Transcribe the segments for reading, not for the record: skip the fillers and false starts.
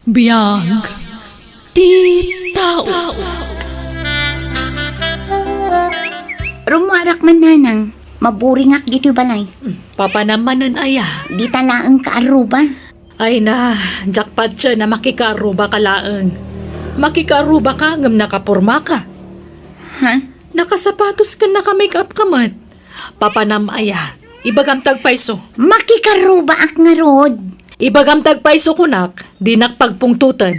Biyag ti tao. Rumuarak man nanang, maburingak dito balay. Papanamanan aya. Di talaang kaaruba. Ay na, jackpot siya na makikaruba ka laeng. Makikaruba ka ngam nakapurma ka. Ha? Nakasapatos ka naka-makeup ka mat. Papanam aya. Ibagam tagpaiso. Makikaruba ak nga rod. Ibagam tagpaiso kunak. Dinak pagpungtutan.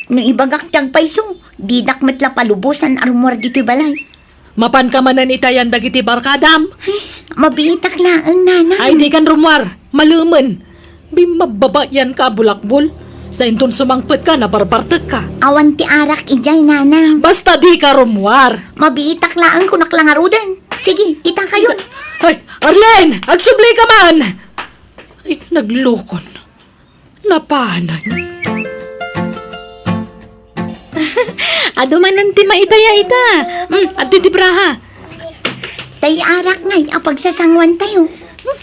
No ibagak tiyag paiso, di dakmet la palubusan armor dito balay. Mapan ka manan itayan dagiti barkadam. Mabiitak laang nanang. Ay di kan rumwar. Maluman. Bimababayan ka bulakbol. Sa inton sumangpet ka na barbartek ka. Awan ti arak ijay nanang. Basta di ka rumwar. Mabiitak laang kunak lang arudan. Sige, kita kayo. Ay, Arlen! Agsubli ka man! Ay, naglukon. Napanan. Adumanan ti maitaya ita. Adi di braha. Tay arak ngay, apag sasangwan tayo.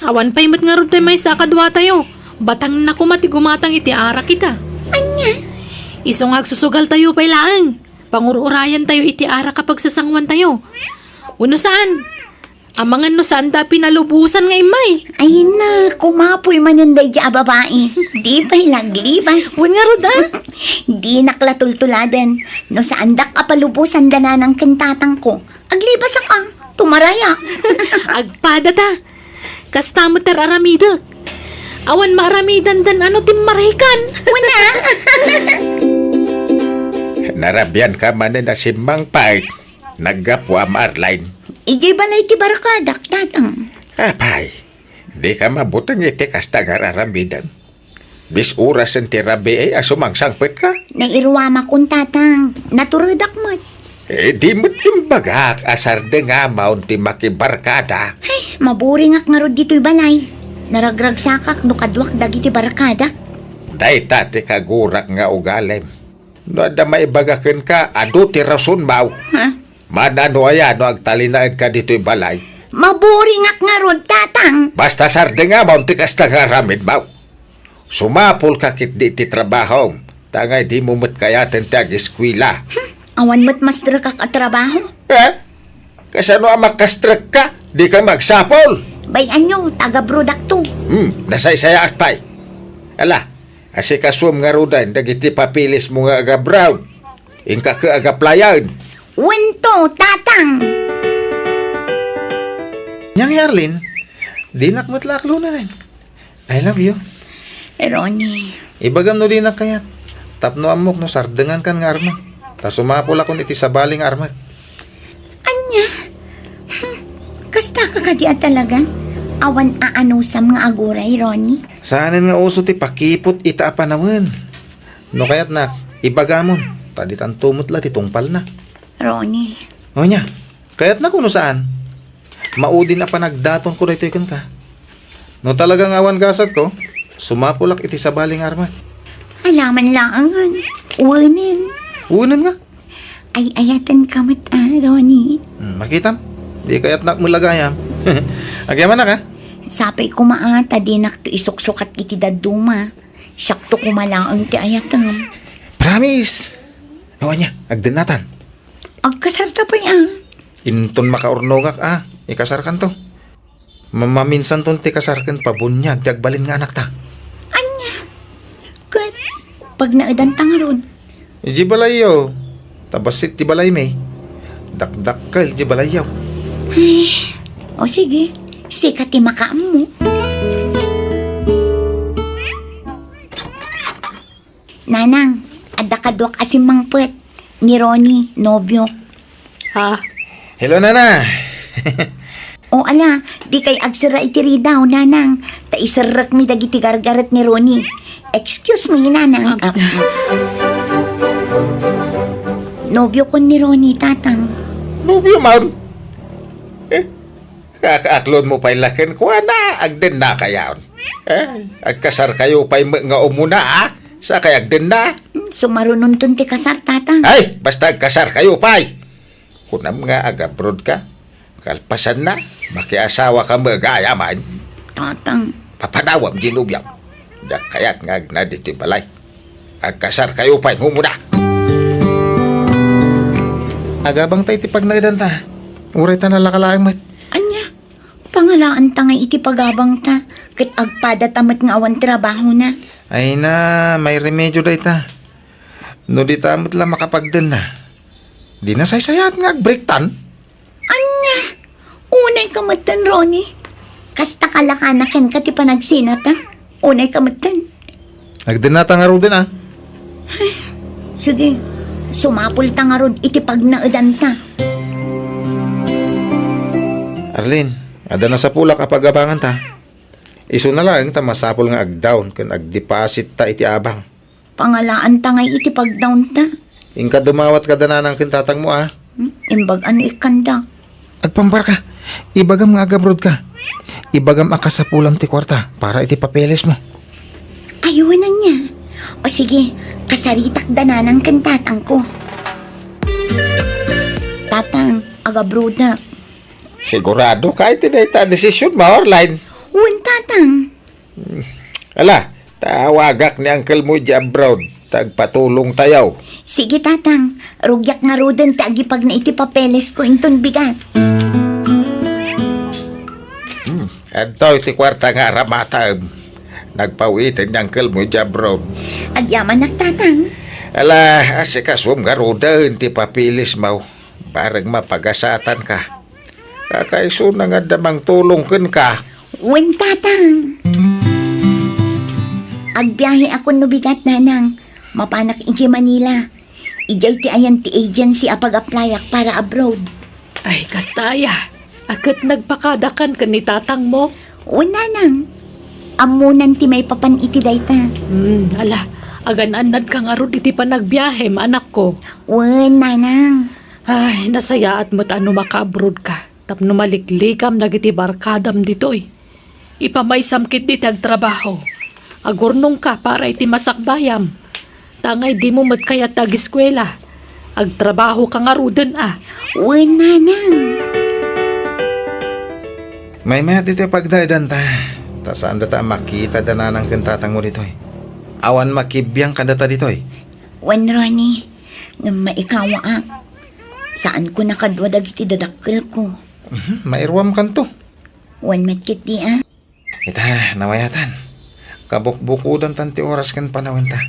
Awan pa'y mat nga rin tayo may sakadwa tayo. Batang na kumati gumatang iti arak kita. Anya? Isong agsusugal tayo pa'y laang. Pangururayan tayo iti arak kapag sasangwan tayo. Uno saan? Amangan no saan da pinalubusan nga imay. Ay na, kumapoy mananday di babae. Di pa'y laglibas. Uwan nga rin Di naklatultuladan. No saan dak apalubusan dana ng kantatang ko. Aglibas ka, tumaraya. Agpada ta. Kasta mo ter aramidak. Awan maaramidan dan ano timarikan. Wala. Narabyan ka man na si Mang Pai. Nagapwa Marline. Ijay balay ti barakadak, tatang. Apay, di ka mabutang iti kasta gararamidan. Bis oras ang tirabi ay asumangsangpit ka. Nairwama kong tatang. Naturadak mo. Di mo't imbagak asar de nga maun ti makibarkada. Ay, maburing ak nga rod dito'y balay. Naragrag sakak no kadwak dagiti barakadak. Day tate kagurak nga ugalem. No ada maibagakin ka, ado ti rason mau. Ha? Manano aya no agtalinaan ka dito'y balay. Maburing ak nga rod, tatang. Basta sarde nga maun ti kasta garamid mau. Sumapol ka kit di ti trabahong. Tangay di mo mat kayaten ti ag-eskwila. Awan mo't mas drakak at trabaho. Kasano ang makastrak ka? Di ka magsapol. Bayan nyo, taga-brodak to. Nasaysaya at pay. Ala, asi kasum nga rudan, dagiti papilis mo nga aga brown. Ingka ka aga playan. Wento, tatang. Yang Yarlin, di nakmatlaklo na rin. I love you. Ronnie, Ibagam no di na kayat. Tapno amok no sardengan kan nga arma. Ta sumapol ako iti sabaling arma. anya? Kasta ka kadian talaga? Awan aanusam nga aguray, Ronnie. Saanin nga uso ti pakipot ita apanawan. No kayat na, ibagamon. Taditan tumutla ti tungpal na. Ronnie, O nya, kayat na kuno saan. Maudin na panagdaton ko dito ikon ka. No talagang awan gasat ko, sumapulak iti sabaling arma. alaman laangan. Wanin. Unan nga. Ay ayatan kamot Ronnie. Makitam, di kayat na mulagayam. Agyaman na ka? Sapay ko maata, di nakto isuksukat iti daduma. Sakto kumalaang ti ayatan. Promise. Awan niya, agdenatan. Agkasarta pa yan. Inton makaurnogak ikasarkan to. Mamaminsan ton ti kasarkan pabunyag ti agbalin nga anak ta. Anya? Kat, pag naadan tangarod. Iji balayo, tabasit ti balay may. Dakdakkel di balayaw. O sige, sikat ti makaam mo. Nanang, adda kadwak asim mangpet ni Ronnie, nobyo. Ha? Hello nana. O ala, di kay agsira itiri daw, nanang. Ta isarak mi dagiti gargaret ni Ronnie. Excuse me, nanang. Nobyo ko ni Ronnie, tatang. Nubyo maun. Kakaaklon mo pa'y lakin ko na, agden na kayaon. Agkasar kayo pa'y nga umuna sa kay agden na. Sumarunon ton ti kasar, tatang. Ay, basta agkasar kayo pa'y. Kunam nga agabrod ka. Kalpasan na, makiasawa ka magayaman. Tatang. Papanawam ginubyam. Jak kayat nga na diti balay. Agkasar kayo pa yung muna. Agabang tayo iti pagnaidan ta. Uray ta nalakalaang mat. Anya, pangalaan ta nga iti pagabang ta. Kat agpada tamat nga awan trabaho na. Ay na, may remedyo day ta. No di tamot lang makapagdan na. Di na saysayat nga break tan. Anya, unay kamatan, Ronnie. Kasta kalakanakan ka ti panagsinata. Unay kamatan. Nagdinata nga ro din ah. Sige, sumapul ta nga rod iti pagnaudan ta. Arlene, ada na sa pula kapag abangan ta. Iso na lang ta masapol nga ag-down kan ag-deposit ta iti abang. Pangalaan ta nga iti pagdown ta. Ingka dumawat ka dana ng kintatang mo ah. Imbag ano ikanda. Agpambar ka. Ibagam nga agabrod ka. Ibagam akas sa pulam ti kwarta para iti papeles mo. Ayawan na niya. O sige, kasaritak dananang kantatang ko. Tatang, agabrodak. Sigurado kahit tinay ta desisyon mo, Orline. Uwan tatang. Ala, tawagak ni Uncle mo di abroad. Tagpatulong tayaw. Sige tatang, rugyak nga rodan tagi pag na iti papeles ko inton bigat. Adto iti kwarta nga ramata. Nagpawitin ni Uncle mo di abroad. Agyaman tatang. Ala, asikaswam nga rodan ti papilis mo. Barang mapagasatan ka. Kakaiso na nga damang tulong ka. Uwan tatang. Agbiyahe ako no bigat nanang. Mapanak iti Manila. Ijay ti ayan ti agency apag-applyak para abroad. Ay, kastaya. Akat nagpakadakan ka ni tatang mo. Uwan nanang. Amunan ti may papan iti dayta. Ala, agan-anad ka nga ron iti pa nagbiyahe, anak ko. Uwan nanang. Ay, nasaya at mo't ano maka-abroad ka. Tapno maliklikam dagiti barkadam ditoy. Ipamay samkit di tagtrabaho. Agurnong ka para iti masakbayam. Tangay di mo mat kaya tag-eskwela. Agtrabaho ka nga rudan ah. Uwan nanang. May mayat iti pagdaidan ta. Ta saan data makita dana ng kintatang mo dito eh. Awan makibiyang kadata dito eh. Uwan Ronnie. Nga maikawa ak. Saan ko nakadwa dagiti dadakkel ko. Mairwam kanto. Uwan matkit di ah. Ita, nawayatan. Kabukbukudan tanti oras kan panawin ta.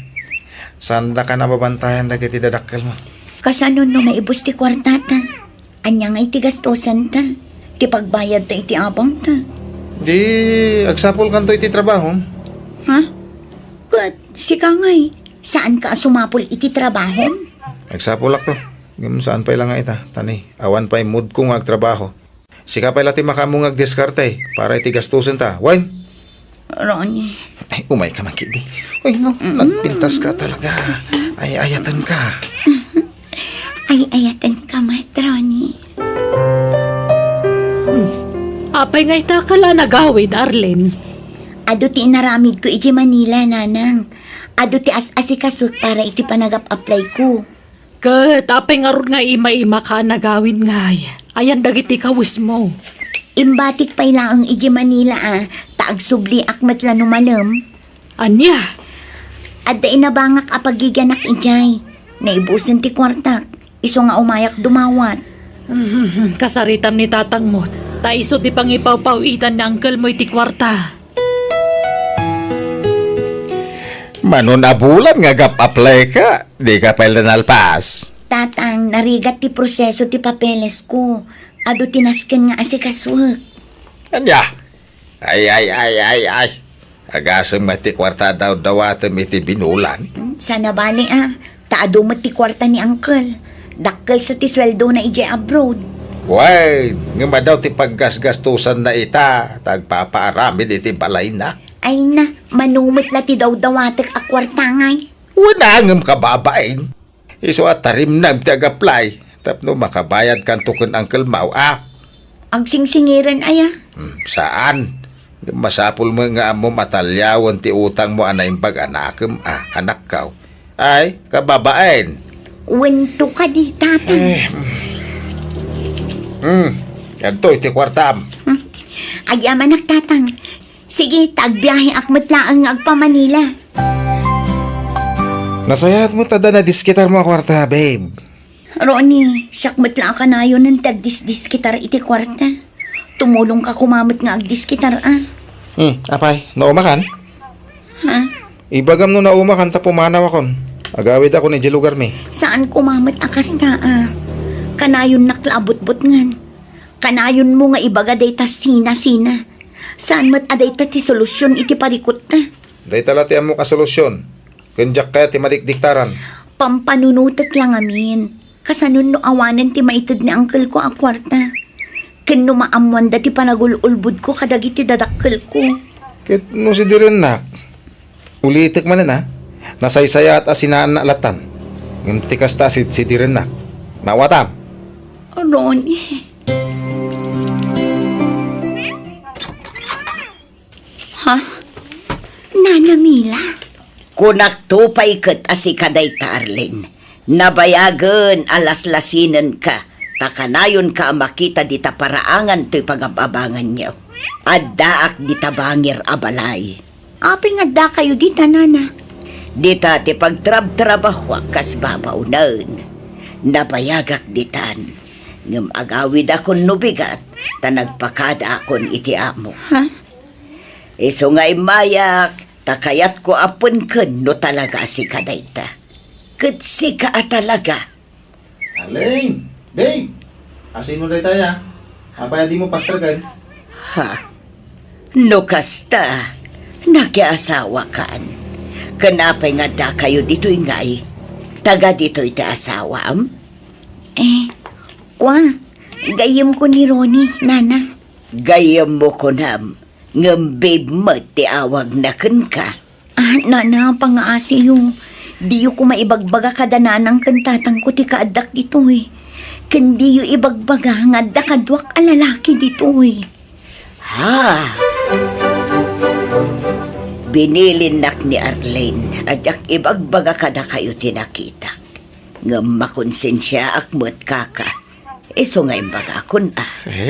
Sanda ka nababantayan dagiti dadakkel mo. Kasanon no maibus ti kwartata. Anya nga iti gastosan ta. Ti pagbayad ta iti abang ta. Di, agsapol kanto iti trabaho. Ha? Kat, sika ngay. Saan ka sumapol iti trabaho? Agsapol to. Ngam saan pa ilang nga ita. Tani, awan pa mood kong agtrabaho. Sika pa ilati makamungag diskarte para iti gastusin ta. Wine? Ronnie. Ay, umay ka man kidi. Uy, no, nagpintas ka talaga. Ay, ayatan ka. Ay, ayatan ka mat, Ronnie. Apay nga ita kala nagawid, Arlen. Ado ti inaramid ko iti Manila, nanang. Ado ti as-asikasot para iti panagap-apply ko. Kat, apay nga ron nga ima-ima ka nagawid nga. Ayan dagiti kawis mo. Imbatik pa'y laang iti Manila taag subli akmat la numalam. Anya? Adda inabangak apagiganak ijay. Naibusan ti kwartak. Iso nga umayak dumawat. Kasaritam ni tatang mo. Taiso ti pangipaw-pawitan ni uncle mo iti kwarta. Manon na bulan nga gap-apply ka. Di ka pa nalpas. Tatang, narigat ti proseso ti papeles ko. Ado tinasken nga asikaswak. Anya? Ay. Agasang mati kwarta daw dawatam iti binulan. Sana bali taado mo ti kwarta ni uncle. Dakkel sa ti sweldo na ije abroad. Way, nga daw ti paggasgastusan na ita. Tagpapaaramid iti balay na. Ay na, manumit la ti daw dawatek a kwarta ngay. Wala ngam kababain. Iso at tarim na ti ag-apply. Tapno makabayad kan tukon Uncle Mau Ang singsingiran aya. Saan? Masapul mo nga mo matalyawan ti utang mo anay pag-anakem anak kaw. Ay, kababain. Wento ka di, tatang. Ganto iti kwartam. Agyaman tatang. Sige, tagbiyahe akmat laang agpa Manila. Nasayat mo tada na diskitar mo kwarta, babe. Ronnie, sakmat lang ka na yun ng tagdis-diskitar iti kwarta. Tumulong ka kumamit nga agdiskitar Apay, naumakan? Ha? Ibagam no naumakan ta pumanaw akon. Agawid ako ni lugar mi. Saan kumamit akas na Kanayon naklaabot-bot ngan. Kanayon mo nga ibaga day ta sina-sina. Saan mat aday ta ti solusyon iti parikot na. Day talati mo ka solusyon. Kunjak kaya ti madikdiktaran. Pampanunutek lang amin. Kasanun no awanan ti maitid ni uncle ko ang kwarta. Ken no maamuan da ti panagululbud ko kadagiti dadakkel ko. Kit no si dirin nak. Ulitik man na. Nasaysaya at asinaan na alatan. Ngam tikas ta si dirin nak. Mawatam. Ronnie. Ha? Nana Mila? Kunak tupay ket asikaday ta Arlen. Nabayagan alaslasinan ka. Takanayon ka makita di ta paraangan to'y pagababangan niyo. Addaak di ta bangir abalay. Api nga da kayo dita, Nana. Di ta ti pagtrab-trabaho kas babaunan. Nabayagak ditan. Ngam agawid akon nubigat ta nagpakada akon iti amo. Ha? Iso nga'y mayak, takayat ko apun ken no talaga si kadayta. Ket si ka talaga. Alin, babe. Asino day taya? Apay di mo pastragan? Ha? No kasta, nakiasawa kan. Kanapay nga da kayo dito'y nga'y. Taga dito'y ta asawam? Kwa, gayem ko ni Ronnie, Nana. Gayam mo ko nam. Ngam babe mo ti awag na ken ka. Nana, pangaasi yung di ko maibagbaga kada nanang kantatang ko ti kaadak dito Kandi yung ibagbaga nga da kadwak alalaki dito Ha? Binilin nak ni Arlene at yak ibagbaga kada kayo tinakita. Ngam makonsensya akmat kaka. Iso nga imbaga kun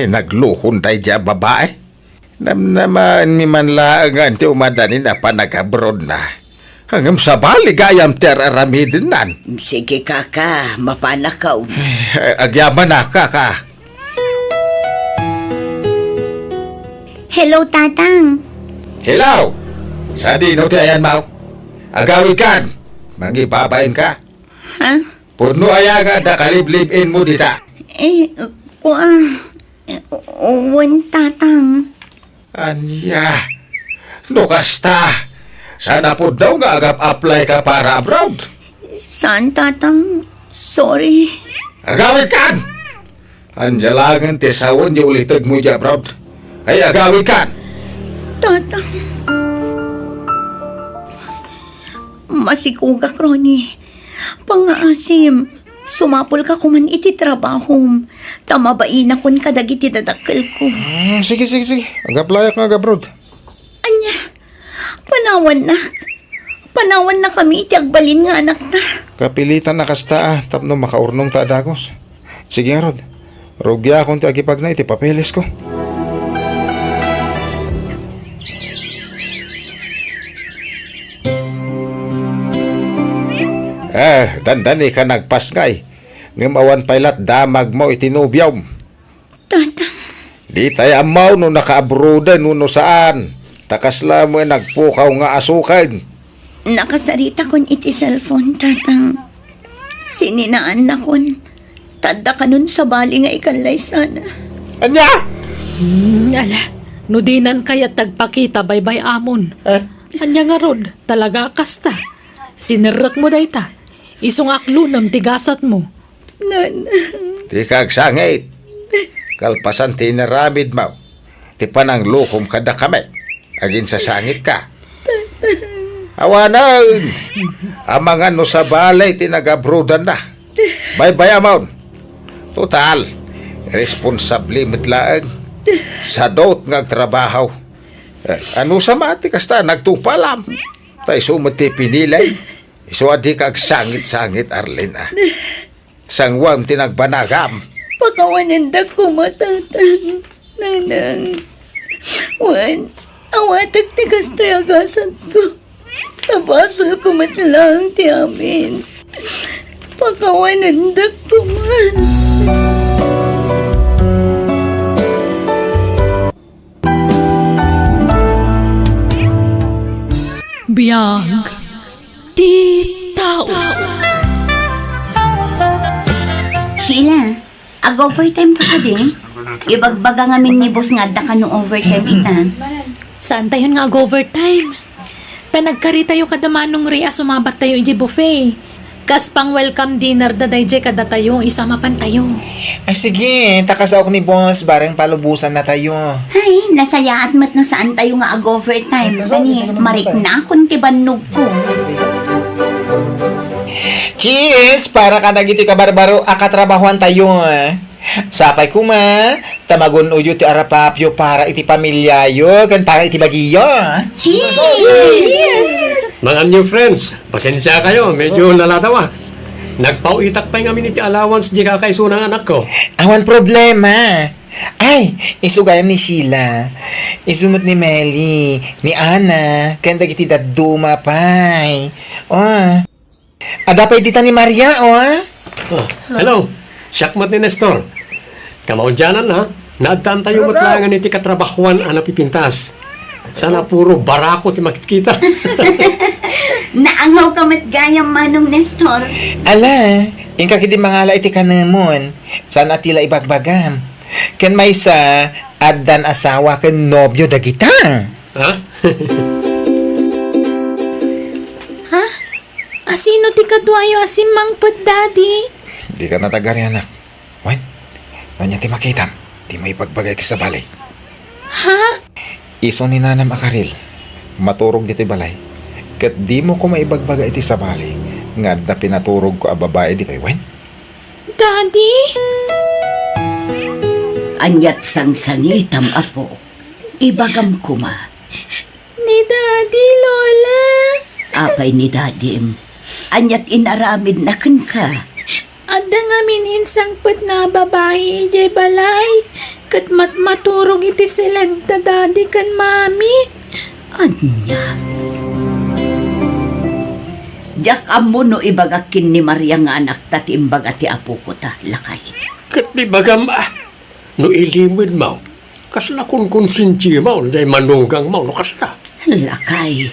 Nagluhon tayo dyan babae. Naman mi man laangan ti umadanin na panag-abroad na. Hanggang sa baligayam ter aramidin nan. Sige kaka, mapanakaw. Agyaman na ka. Hello, Tatang. Hello! Sa dino ti ayan mau? Agawid kan. Magibabain ka. Ha? Purno ayaga da kaliblibin mo dita. Kwa, uwan, Tatang. Anya. No kasta. Sana po daw nga agap-apply ka para abroad. Saan, Tatang? Sorry. Agawid kan! Anjalangan ti sawon di ulitag mo di abroad. Ay agawid kan! Tatang. Masikugak, Ronnie. Pangaasim. Sumapol ka kuman iti trabahom. Tamabain akon kadagiti dadakkel ko. Sige. Agaplayak nga agabrod. Anya, panawan na kami iti agbalin nga anak na. Kapilitan na kasta tapno makaurnong ta dagos. Sige nga rod. Rugya akong ti agipag na iti papeles ko. Dandani ka nagpasngay. Ngamawan pailat damag mo itinubyaw. Tatang, Di tayo amaw no nakaabrodan no saan. Takasla mo nagpukaw nga asukan. nakasarita kon iti cellphone, Tatang. Sininaan na kon. Tadda ka nun sa bali nga ikalay sana. Anya! Ala, nudinan kaya tagpakita baybay amon. Anya nga rod, talaga kasta. Sinirak mo dayta. Isong aklunam tigasat mo. Nana. Di kagsangit. Kalpasan tinaramid mo. Ti panang lukom kada kami. Agin sa sangit ka. Awanan! Amangan no sa balay tinagabrodan na. Bye-bye amon. Total, responsable mitlaang. Sa dot nga trabaho. Ano sa mati kasta nagtupalam. Tay sumati pinilay. Iso adi kag sangit-sangit Arlene. Sangwam tinagbanagam. Pakawanindag ko matatang. Nanang. Wan, awatag tigas tayo agasan ko. Nabasol ko man lang, ti amin. Pagkawanandag ko man. Biyag, ti tao. Sheila, ag-overtime ka di? Ibagbaga nga min ni boss nga da ka no overtime ita. Saan tayo nga overtime? Panagkari tayo kada manong ria sumabat tayo iji buffet. Kas pang welcome dinner da dayjay kada tayo, isama pan tayo. Ay sige, takasaok ni boss, bareng palubusan na tayo. Ay, nasayaat mat no saan tayo nga ag-overtime. Gani, marik na kung tibanog ko. Cheers! Para ka nagito ka barbaro, akatrabahuan tayo. Sapay kuma, tamagon uyo ti arapapyo para iti pamilyayo, kan para iti bagiyo. Cheers! Mga new friends, pasensya kayo, medyo nalatawa. Nagpauitak pa yung amin iti allowance di kakaiso ng anak ko. Awan problema. Ay, isugayam ni Sheila. Isumot ni Melly, ni Ana, kan dagiti daduma pay. Oh. Adapay dita ni Maria, oh. Oh, hello, syakmat ni Nestor. Kamaudyanan ha, naadtaan tayo matlangan iti katrabahuan ang napipintas. Sana puro barako ti makikita. Naangaw ka mat gayam manong Nestor. Ala, yung kakiti mangala iti kanamon. Sana tila ibagbagam. Kan may sa addan asawa kan nobyo dagita. Ha? Ha? Asino ti kadwayo asim mangpot, daddy? Di ka natagar yan, anak. Wen, nanya ti makitam. Di may pagbagay ti sa balay. Ha? Iso ni Nanam Akaril. Maturog dito balay. Kat di mo ko maibagbagay iti sa balay. Nga da pinaturog ko a babae dito, Wen. Daddy? Anyat sang-sangitam apo. Ibagam kuma. Ni daddy, lola. Apay ni dadim. Anyat inaramid na kun ka. Adda nga mininsang put na babae ijay balay. Kat maturog iti sila da daddy kan mami. Anya. Jak amo no ibagakin ni Maria nga anak tati imbaga ti apo ko ta lakay. Kat di bagam no ilimid mo. Kas na kun konsinti mo, day manugang mo, no kas na. Lakay.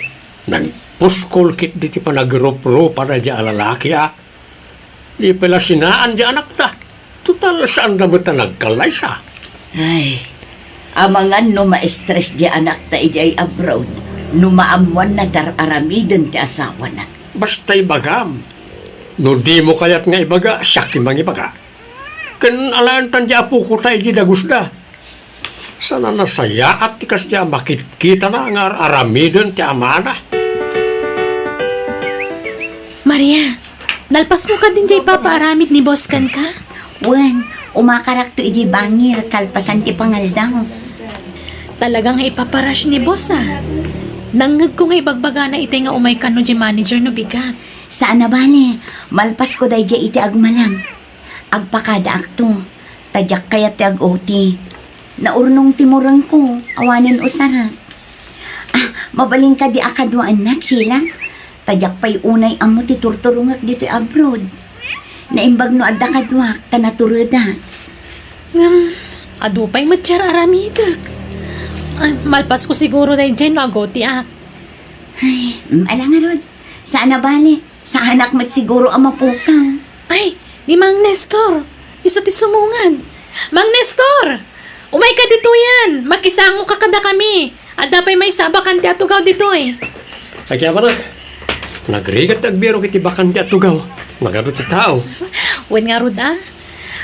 Nagpuskol kit di ti pa nagropro para di alalaki Di pala sinaan di anak ta. Total saan na mo ta nagkalay siya. Ay. Amangan no ma-stress di anak ta ijay abroad. No maamuan na dar-aramidon ti asawa na. Basta ibagam. No di mo kayat nga ibaga, siya kimang ibaga. Kan alaan tan di apo ko tayo di dagusda. Sana nasaya at tikas di makikita na nga aramidon ti amana. Maria, nalpas mo ka din jay papaaramid ni boss kan ka? Wen, umakarak to iji bangir kalpasan ti pangaldaw. Talagang ipaparash ni boss Nangag ko nga ibagbaga na iti nga umay ka no di manager no bigat. Saan na bale? Malpas ko day iti agmalam. Agpakada akto. Tadyak kaya ti ag-oti. Naurnong timurang ko. Awanan usarat. Mabaling ka di akadwaan na, Sheila. Tadyak pa'y unay amo ti turturungak dito abroad. Naimbag no adda kadwak, tanaturuda. Adupay matsyar aramidag. Malpas ko siguro na dyan no agoti Ay, ala nga Rod. Saan na bale? Sa anak mat siguro ang mapukaw. Ay, di Mang Nestor. Iso ti sumungan. Mang Nestor! Umay ka dito yan. Makisango ka kada kami. At dapay may sabakan ti atugaw dito Ay kaya ba na? Nagrigat agbiro kiti bakan di atugaw. Magaro ti tao. Wen nga Rod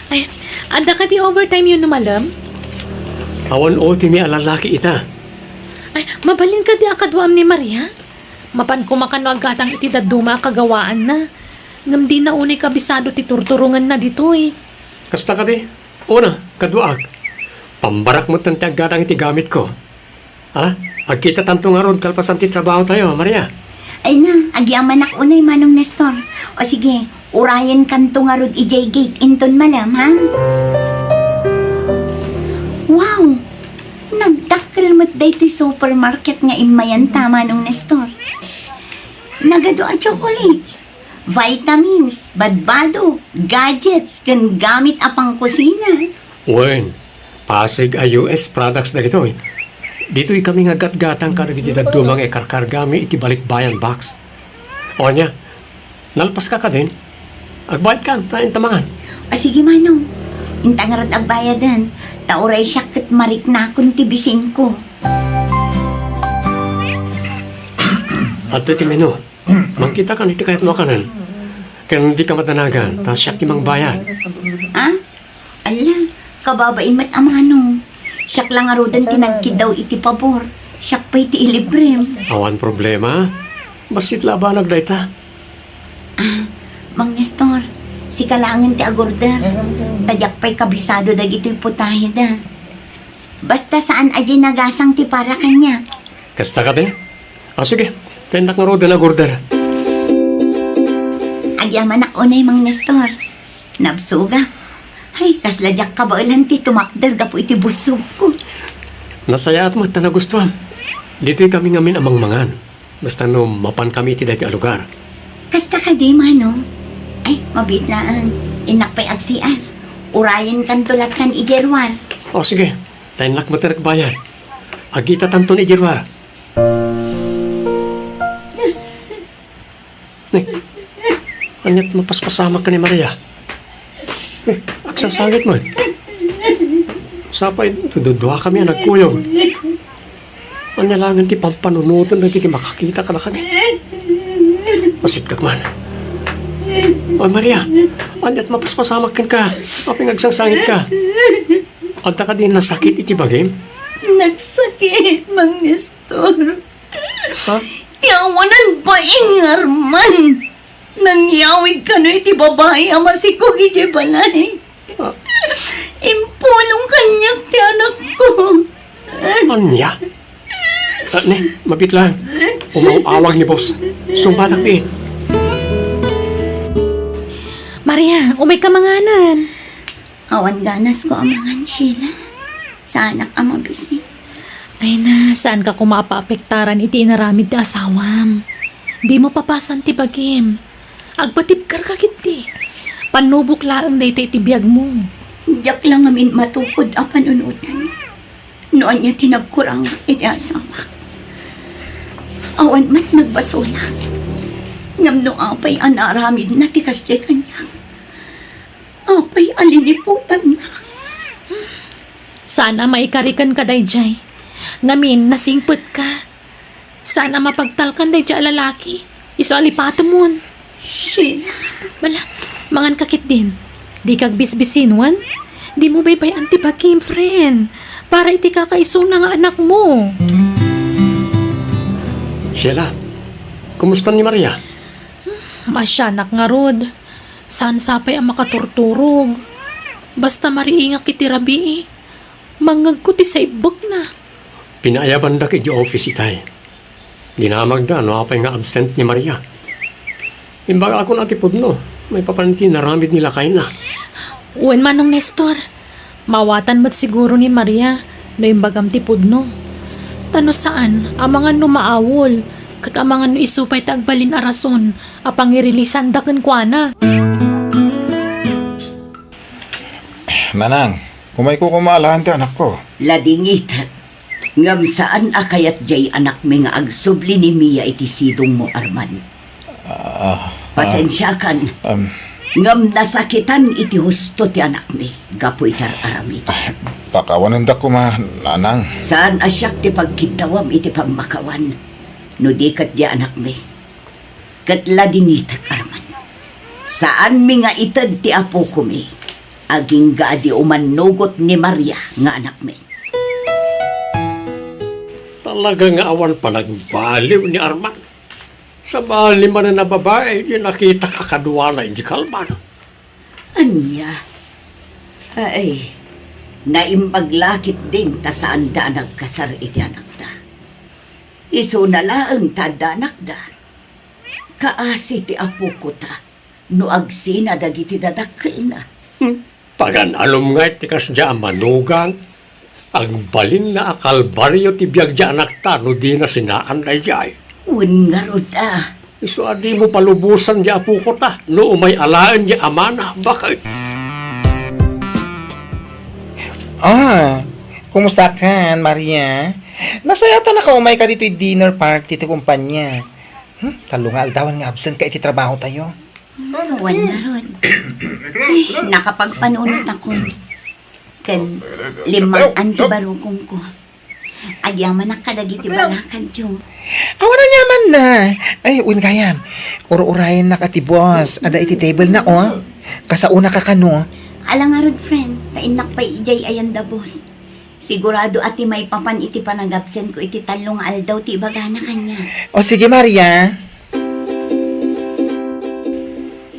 Ay, anda ka di overtime yun numalam? Awan o ti mi alalaki ita. Ay, mabalin ka di akadwam ni Maria? Mapan kumakano agatang iti daduma kagawaan na. Ngam di na unay kabisado ti turturungan na dito Kasta ka di? Una, kaduag. Pambarak mo tanti agatang iti gamit ko. Agkita tanto nga ron kalpasan ti trabaho tayo, Maria. Ay na, agyaman ak unay manong Nestor. O sige, urayan kanto nga Rod ijay gate inton malam, ha? Wow! Nagdakkel mat day ti supermarket nga imayan tama nung Nestor. Nagado a chocolates, vitamins, badbado, gadgets, kan gamit apang kusina. Wen, Pasig ay US products na ito eh. Dito'y kami nga gat-gatang ka nagitidagdumang karkargami iti balikbayan box. O niya, nalpas ka din. Agbayad ka, tayo tamangan. Sige manong, intangarad agbayadan, tauray siya kat marik na akong tibisin ko. At iti menu, mangkita ka niti kahit makanan. Kaya hindi ka matanagan, tas siya timang bayad. Ah? Ala, kababain mat amanong. Siyak lang arudan tinagkid daw iti pabor. Siyak pa iti ilibrem. Awan problema, basit labanag dayta. Mang Nestor, si kalangan ti agorder. Tadyak pa'y kabisado dagito'y putahe da. Basta saan aji nagasang ti para kanya. Kasta ka din? O sige, tendak nga roda na gurder. Agyaman ako na Mang Nestor. Nabsuga. Ay, kasladyak ka ba ulan ti tumakdar gapo iti busog ko. Nasaya at mata na gustuhan. Dito'y kami ngamin amang mangan. Basta no mapan kami iti dati alugar. Kasta ka di, mano? Ay, mabitlaan. Inak pa'y agsian. Urayan kan tulatan ijerwar. O sige, tendak mo bayan. Agita tanto ni Jirwar. Anyat mapaspasama ka ni Maria. Aksasangit mo. Sapay, tududwa kami ang nagkuyog. Anyalangan ti pampanunutan na kiti makakita ka na kami. Masit ka man. O Maria, anyat mapaspasama ka. Aping agsangsangit ka. Anta ka din nasakit iti bagim? Nagsakit, Mang Nestor. Ha? Tiawanan pa Arman. Nangyawig ka na iti babae ama si ko iti balay. Ah. Impulong kanyak ti anak ko. Anya? Ne, mabit lang. Umawag ni boss. Sumbatak din. Maria, umay ka manganan. Awan ganas ko amangan sila. Sa anak ama bisi. Ay na, saan ka kumapaapektaran iti inaramid ti asawam? Di mo papasan ti bagim. Agbatipkar ka kiti. Panubok laang na iti biyag mo. Diyak lang amin matukod ang panunutan. Noon niya tinagkurang iti asawa. Awan mat nagbasulak. Ngam no apay anaramid na tikas di kanya. Apay aliniputan na. Sana maikarikan ka dayjay. Ngamin, nasingput ka. Sana mapagtalkan dayjay lalaki. Iso alipato mo. Sheila. Wala, mangan kakit din. Di kag bisbisinwan. Di mo baybay antibagim, friend. Para iti kakaiso na nga anak mo. Sheila, kumusta ni Maria? Masyanak nga rod. Saan sapay ang makaturturog. Basta mariingak iti rabi mangagkuti sa ibok na. Pinaayaban da kay office itay. Ginamag da, no apay nga absent ni Maria. Imbaga ako natipod no. May papaniti na ramid nila kain na. Uwan manong Nestor. Mawatan mo't siguro ni Maria no imbagam tipod no. Tano saan, amangan no maawol. Kat amangan no isupay tagbalin a rason. Apang irilisan da kenkwana. Nanang, kumay ko kumalahan ti anak ko. Ladingit. Ngam saan akayat jay anak mi nga agsubli ni Mia iti sidong mo, Arman? Pasensya kan. Ngam nasakitan iti husto ti anak mi. Gapo itar aramid. Pakawanan da ko nanang. Saan asyak ti pagkitawam iti pagmakawan? No di kat di anak mi. Kat ladingitak, Arman. Saan mi nga itad ti apo ko mi? Aging gaadi umanugot ni Maria nga anak mi. Talaga nga awan pa nagbaliw ni Arman. Sa bali man na babae, yung nakita ka kadwa na hindi kalman. Anya? Ay, naimbaglakit din ta saan da nagkasar iti anak da. Iso na laang tada anak da. Kaasi ti apo ko ta, no agsina dagiti dadakkel na. Pagan alom nga iti kasya manugang, ang balin na akalbaryo ti biyag di anak ta, no di na sinaan na jay. Un nga roda, Iso adi mo palubusan di apo ko ta. No umay alaan di amana. Bakit? Kumusta ka, Maria? Nasayatan na ka umay ka dito dinner party ti kumpanya. Talo nga aldawan nga absent ka iti trabaho tayo. Awan na ron. Nakapagpanunot ako. Kan limaan ti barukong ko. Agyaman na kadagiti balakad yo. Awan na nyaman na. Ay, un kayam. Uro-urayan na ka ti boss. Ada iti table na, oh. Kasauna ka kano. Alang nga ron, friend. Tainak pa ijay ayan da boss. Sigurado ati may papan iti panagabsen ko iti talong aldaw ti bagana kanya. O sige, Maria.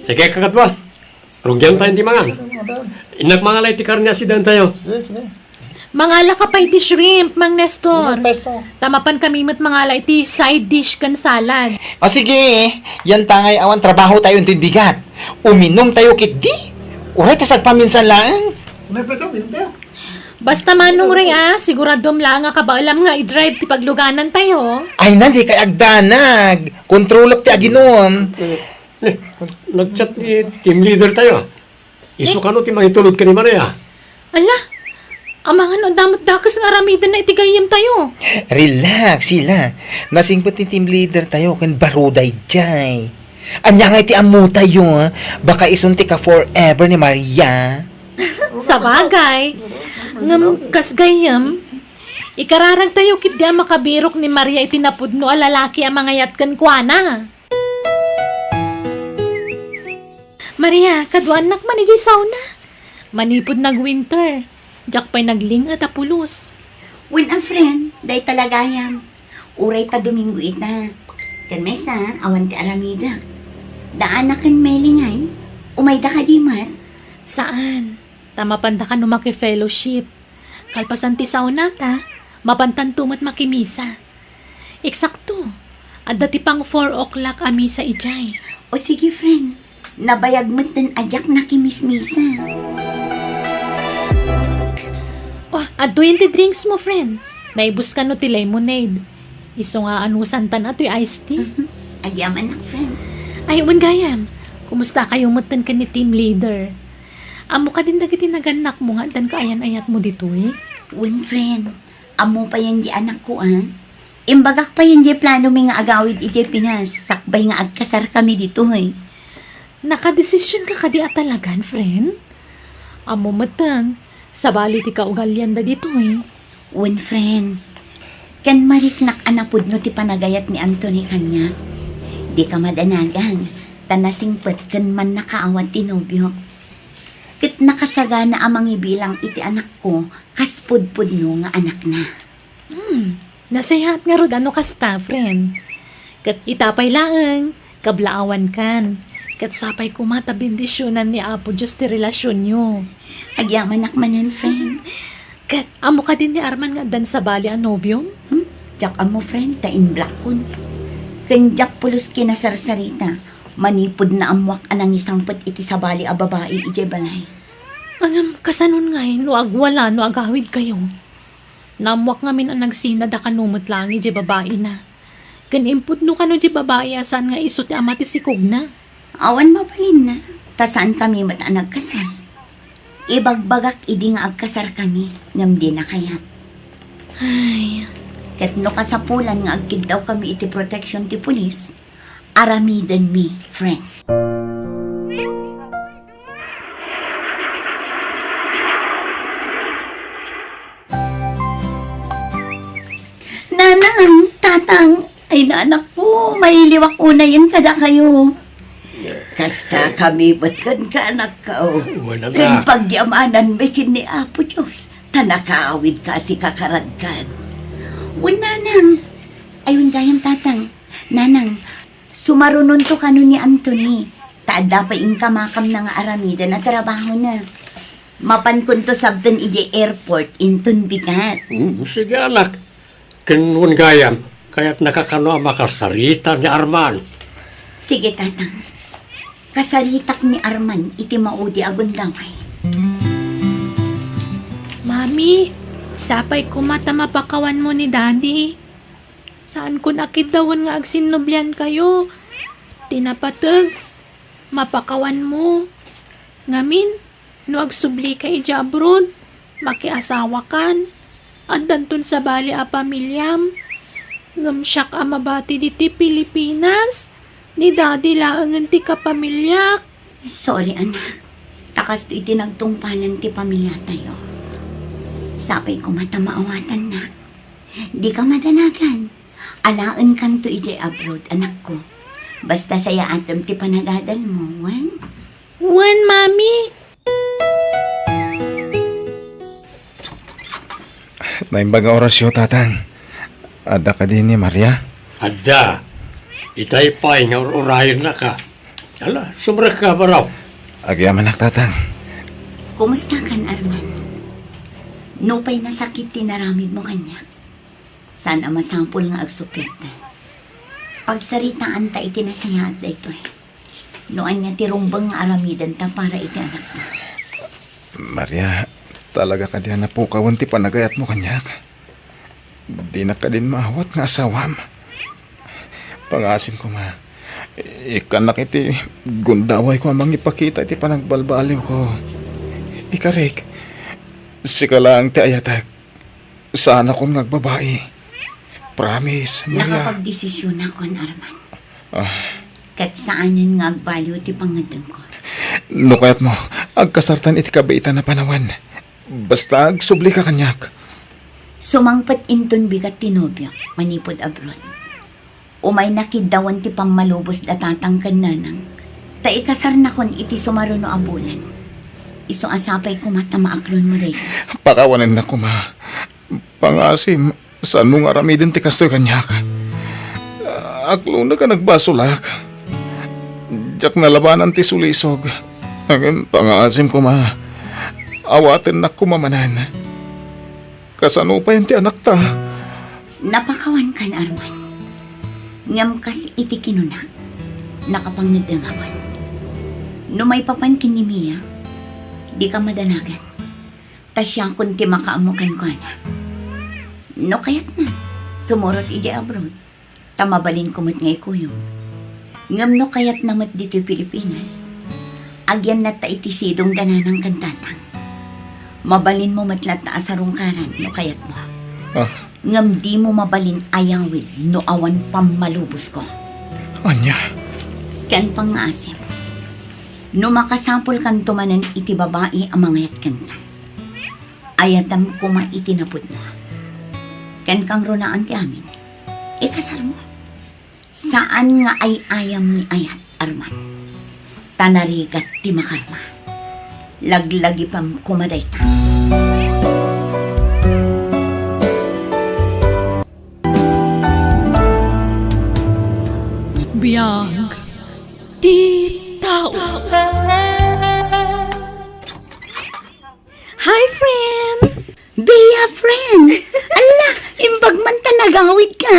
Sige kakatwa. Rungyan tayo di mangan. Inak mga lay ti karnya sidan tayo. Mangala ka pa iti shrimp, Mang Nestor. Tamapan kami mo't mangala iti side dish kan salad. O sige, yan tangay awan trabaho tayo yung bigat. Uminom tayo kiti. Uray kasag paminsan lang. Basta manong rin siguradom lang nga kabaalam nga i-drive ti pagluganan tayo. Ay nandi kay agdanag. Kontrolok ti aginom. Nag-chat ni team leader tayo. Iso ka no ti mangitulod ka ni Maria. Ala, amangan o damot dakas nga aramidan na itigayim tayo. Relax sila. Nasingpot ni team leader tayo kan baruday jay. Anya nga iti amu tayo. Baka isunti ka forever ni Maria. Sa bagay, ngam kasgayam, ikararag tayo kit di ang makabirok ni Maria itinapudno a lalaki ang mga yatkan kuana. Maria, kadwanak man ijay sauna. Manipod nag-winter. Jack pa'y nagling at apulos. Win ang friend, day talagayam. Uray ta Domingo ita. Kan mesa, awan ti aramida. Daan na kan melingay. Umay da ka di mat. Saan? Tamapanda ka no maki-fellowship. Kalpasan ti sauna ta, mapantan tumat makimisa. Eksakto. At dati pang 4 o'clock amisa ijay. O sige friend, nabayag mo't den ajak na kimismisa. Oh, at 20 drinks mo, friend. Naibus ka no ti lemonade. Iso nga anusan tan at iced tea. Agyaman na friend. Ay, gayam. Kumusta kayo mutan ka ni team leader? Amo ka din dagiti naganak mo nga dan kaayan-ayat mo dito eh. Win friend, amo pa yan di anak ko Imbagak pa yan di plano mi nga agawid iti Pinas. Sakbay nga agkasar kami dito Nakadesisyon ka kadi at talagan, friend? Amo matan, sabali ti kaugalyan da dito eh. Win friend, kan mariknak anapod no ti panagayat ni Anthony kanya. Di ka madanagan, tanasingpet kan man nakaawat ti nobyo. Kit nakasagana amang ibilang iti anak ko, kaspud-pud no nga anak na. Nasayahat nga rod ano kasta, friend. Kat itapay laang, kablaawan kan. Kat sapay kumata bendisyonan ni Apo Diyos ti relasyon nyo. Agyaman nakmanan friend. Kat amo ka din ni Arman nga dan sa bali ang nobyong? Jak amo friend, tain black kun. Kanjak pulos kinasarsarita, manipod na amwak anang isang pet iti sabali a babae ije balay. Angam, kasanon nga no agwala, no agawid kayo. Namwak ngamin ang nagsina da kanumot lang ije babae na. Kanimpod no kano ije babae asan nga iso ti amati sikog na. Awan mabalin na, tasaan kami mata nagkasal. Ibagbagak idi nga agkasar kami, ngam di na kayat. Ay, Ket no kasapulan nga agkid daw kami iti protection ti pulis, aramidan mi, friend. Nanang, tatang, ay nanak ko, may liwak unayin kada kayo. Kasta kami batkan ka anak ka o. Wala Kan na. pagyamanan may kini Apo Diyos, tanakaawid ka si kakaradkan. Nanang, ayun gayam tatang, nanang, sumarunon to kano ni Anthony. Taada pa ing kamakam na nga aramida na trabaho na. Mapan kun to sabdan ije airport intun bigat. Sige anak. Kinun gayam. Kaya't nakakano ang makasarita ni Arman. Sige tatang, kasaritak ni Arman iti maudi agundangay. Mami, sapay kumata mapakawan mo ni Daddy. Saan ko nakitawan nga agsinubyan kayo? Tinapatag, mapakawan mo. Ngamin, no agsubli ka ija abroad, makiasawa kan. Andantun sa bali a pamilyam. Ngamsyak a mabati diti Pilipinas. Ni daddy laangan ti kapamilyak. Sorry, anak. Takas iti nagtungpalan ti pamilya tayo. Sapay ko matamaawatan na. Di ka madanagan. Alaan kan to ije abroad, anak ko. Basta saya atom ti panagadal mo, wan? Wan, mami. Naimbang orasyo, tatang. Ada ka din ni Maria? Ada, itay pa'y nga urayan na ka. Ala, sumra ka ba raw? Agyam anak, tatang. Kumusta kan, Arman? Nupay nasakit tinaramid mo kanya. Sana masampol nga agsupit na. Pagsaritaan ta iti nasaya at dayto eh. Noan niya tirumbang nga aramidan ta para iti anak ta. Maria, talaga ka diyan na po kawan ti panagayat mo kanyak. Di na ka din maawat nga asawam. Pangasin ko ma. Ikanak iti gundaway ko amang ipakita iti panagbalbaliw ko. Ikarik, sika lang ti ayatag. Sana kong nagbabae. Promise, Maria. Nakapagdesisyon ako, Arman. Ah, Kat saanin nga agbaliw ti pangadam ko. no kayat mo, agkasartan iti kabaitan na panawan. Basta agsubli ka kanyak. Sumangpat inton bigat tinobyak, manipod abroad. Umay nakidawan ti pammalubos datatang kananang. Ta ikasar na kon iti sumaruno abulan. Iso asapay ko matamaaklon mo day. Pakawanan na ko ma. Pangasim, saan mo nga ramidin ti kastoy kanyak? Aklo na ka nagbasulak. Diyak nalabanan ti sulisog. Ang pangasim ko ma. Awatin na kumamanan. Kasano pa yun ti anak ta? Napakawan kan, Arman. Ngam kas iti kinunak. Nakapangadang ako. No may papankin ni Mia, di ka madanagan. Tas siyang kunti makaamukan ko na. No kayat na. Sumurot ije abroad. Tamabalin kumot ngay kuyong. Ngam no kayat namat dito Pilipinas. Agyan na ta itisidong gananang kantatang. Mabalin mo matlat na asarungkaran no kayat mo. Ah, Ngam di mo mabalin ayawid no awan pamalubos ko. anya. Ken pangasim. No makasampol kan tumanan iti babae ang mangayat kan ka. Ayatam kuma iti napod na. Ken kang runaan ti amin. Ikasar mo. Saan nga ay ayam ni ayat, Arman? Tanarigat ti makarma. Laglagi pam kumaday ta. Biyag. Di tao. Hi, friend! Bea, friend! Ala, imbag man tanagawid ka.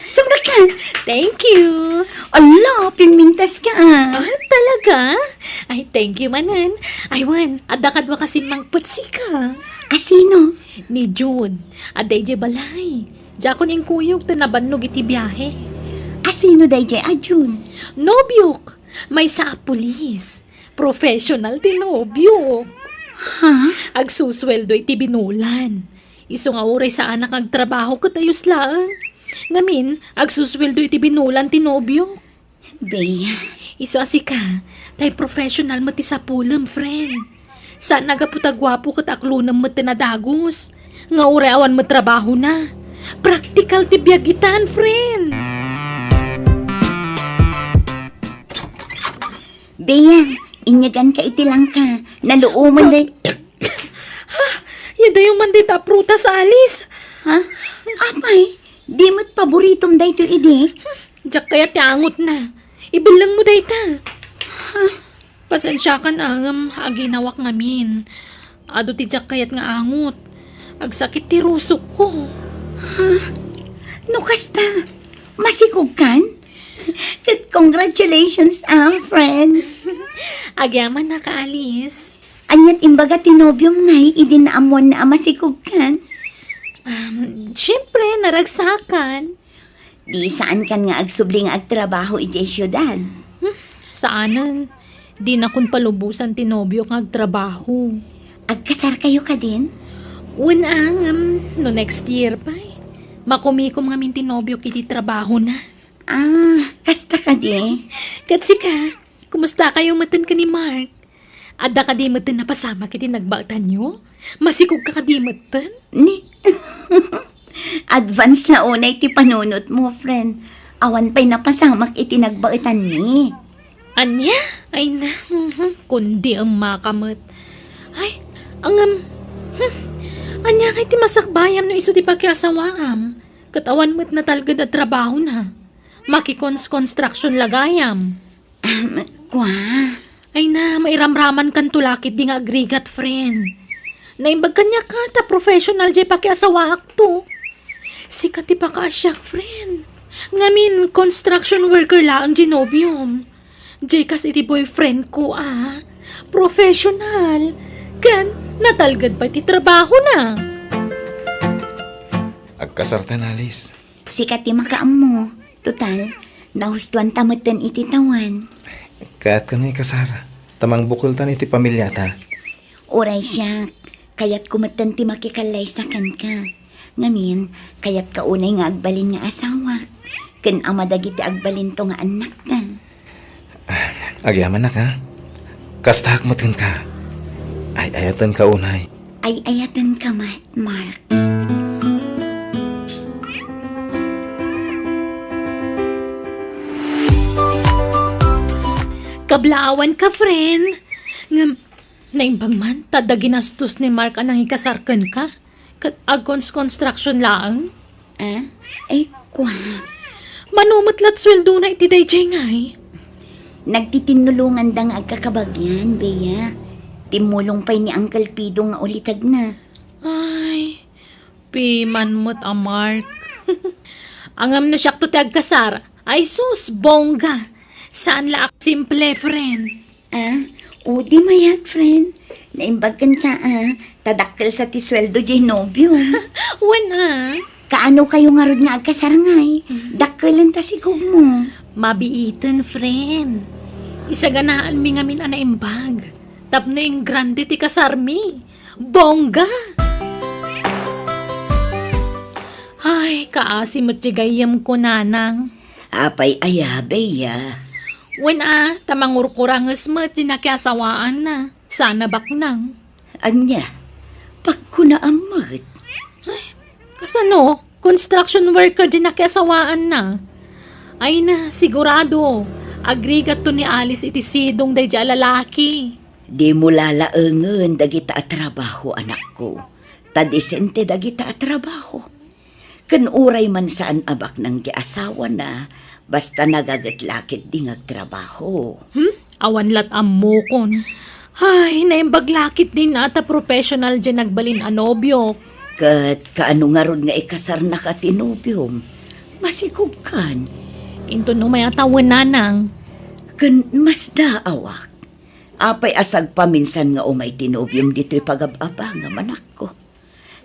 Sumra ka. Thank you! Ala, pimintas ka. Ah, talaga? Ay, thank you manan. Ay, Wan, adakad wa kasi mang putsika. Asino? Ni June, aday je balay. Jakon yung kuyog to nabannog iti biyahe. Asino day jay Ajun? Nobyok, may sa pulis. Professional ti nobyo. Ha? Agsusweldo iti binulan. Iso nga oray sa anak agtrabaho ko tayos lang. Ngamin, agsusweldo iti binulan ti nobyo. Bea, Iso asika, tay professional mo ti sa pulam, friend. Saan nagaputagwapo kat aklunam mo ti nadagos. Nga oray awan mo trabaho na. Practical ti biyagitan, friend. Bea, inyagan ka iti lang ka. Naluuman day. Yada yung mandita prutas alis. Ha? Apay, di mo't paboritom day to ide. Diyak kaya tiangot na. Ibilang mo day ta. Pasensya ka na angam aginawak ngamin. Ado ti diyak kayat nga angot. Agsakit ti rusok ko. No kasta, masikog kan? Congratulations, friend. Agyaman na kaalis. Anyat imbaga tinobyom ngay, idinaamon na masikog kan. Siyempre, naragsakan. Di saan kan nga agsubling agtrabaho iti syudad. Saanan, di na kun palubusan tinobyo nga agtrabaho. Agkasar kayo ka din? Unang, no next year pa makumikom nga min tinobyo kiti trabaho na. Kasta ka di? Katsi ka, kumusta kayo matan ka ni Mark? Ada ka di matan na pasama kiti nagbatan nyo? Masikog ka di matan? Ni? Advance na unay ti panunot mo, friend. Awan pa'y napasamak iti nagbaitan ni. Anya? Ay na, kundi ang makamot. Ay, anya kay ti masakbayam no iso ti pagkasawaam. Katawan mo't na talaga na trabaho na. Makikons-construction lagayam. Kwa? Ay na, mairamraman kan tulakit di nga agrigat, friend. Naimbag kanya ka, ta professional jay pakiasawaak to. Sikat ti pakasyak, friend. Ngamin, construction worker la ang genobium. Jay kas iti boyfriend ko, professional. Kan, natalgad pa ti trabaho na. Agkasartan, Alice. Sikat ti makaam mo. Total, nahustuan tamatan iti tawan. Kaya't ka na ikasara. Tamang bukultan iti pamilya ta. Oray siya, kaya't kumatan ti makikalay sa kan ka. Ngamin, kaya't kaunay nga agbalin nga asawa. Kan amadagiti agbalin to nga anak ka. Agyaman na ka. Kastahak matin ka. Ay ayatan ka unay. Ay ayatan ka, Mark. Kablaawan ka, friend. Naimbag man, tada ginastos ni Mark anang ikasarkan ka. Kat agons construction laang. Ay, kwa. Manumutlat sweldo na iti dayjay ngay. Nagtitinulungan dang agkakabagyan, Bea. Timulong pa'y ni Uncle Pido nga ulitag na. Ay, piman mo't a Mark. Angam na siyak to ti agkasar. Ay sus, bongga. Saan laak simple, friend? Di mayat, friend. Naimbagkan ka, tadakkel sa tisweldo di nobyo. Wana. Kaano kayo nga rod nga agkasarangay? Dakkelan ta sigog mo. Mabiitan, friend. Isaganaan mi ngamin anaimbag. Tapno yung grande ti kasarmi. Bongga! Ay, kaasim at tigayam ko, nanang. Apay ayabe Wen tamangurkurangas mo at dinakiasawaan na. Sana baknang. Anya, pagkunaamat. Kasano, construction worker dinakiasawaan na. Ay na, sigurado. Agrigat to ni Alice iti sidong day di lalaki. Di mo lalaengen dagita at trabaho, anak ko. Tadisente dagita at trabaho. Kan uray man saan abak ng di asawa na, basta nagagitlakit di ngagtrabaho. Awan lat ammokon. Ay, naimbaglakit din ata professional dyan nagbalin anobyo. Kat kaano nga ron nga ikasar na katinubyom, masikog kan. Into no may atawan nanang. Kan mas daawak. Apay asag paminsan nga umay tinubyom dito'y pagababa nga manak ko.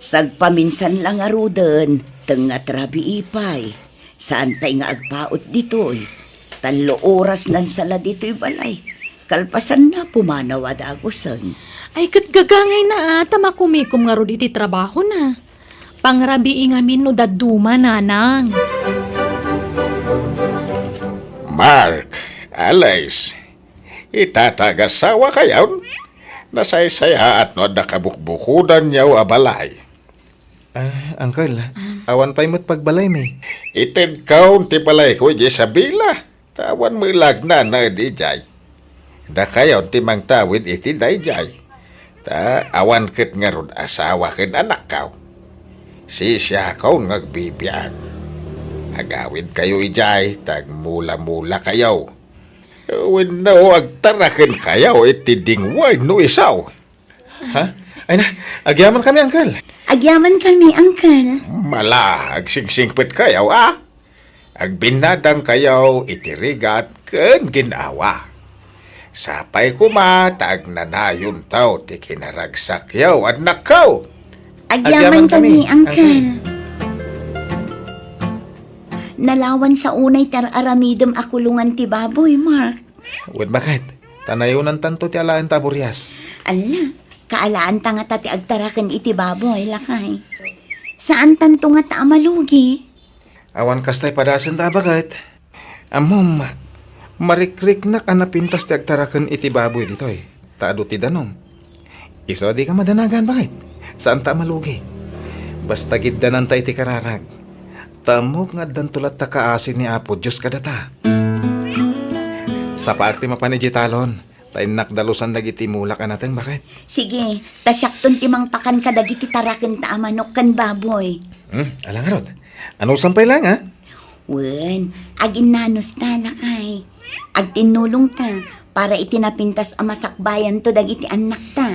Sag paminsan lang nga ruden, teng nga trabi ipay. Saan tay nga agpaot dito'y. Talo oras nan sala dito'y balay. Kalpasan na pumanawa dagusan. Ay, katgagangay na ata makumikom nga ro iti trabaho na. Pangrabi ngamin no daduma, nanang. Mark, Alice, itatagasawa kayaw. Nasaysaya at no nakabukbukudan niyaw abalay. Uncle, awan pa'y mo't pagbalay may. Itin kaun ti balay ko di sabila. Tawan mo ilagna na di jay. Da kayaw ti mang tawid iti dayjay. Ta awan ket nga rod asawa ken anak kaw. Sisya kaw ngagbibiyag. Agawid kayo ijay, tag mula-mula kayaw. When no agtaraken kayaw iti dingway no isaw. Ha? Ay na, agyaman kami, Uncle. Agyaman kami, Uncle. Mala, agsingsingpit kayaw Agbinadang kayaw itirigat ken ginawa. Sapay kuma tag nanayon taw ti kinaragsak yaw at nakaw. Agyaman kami, kami, Uncle. Nalawan sa unay tar aramidem akulungan ti baboy, Mark. Wen bakit? Tanayunan tanto ti alaan taburyas. Ala, kaalaan ta nga tati agtarakan iti baboy, lakay. Saan tanto nga ta amalugi? Awan kastay padasan ta bakit? Amom, marikrik na ka napintas ti agtarakan iti baboy ditoy. Taado ti danom. Iso di ka madanagan bakit? Saan ta malugi? Basta giddanan ta iti kararag. Tamok nga dantulat ta kaasin ni Apo Diyos kadata. Sa party mapanigitalon, tayo nakdalusan dagiti mulak ka natin, bakit? Sige, tasyakton timang pakan ka dagiti tarakan ta amanok kan baboy. Alang rod. Ano sampay lang, ha? Wen, agin nanos ta, lakay. Ag tinulong ta, para itinapintas ang masakbayan to dagiti anak ta.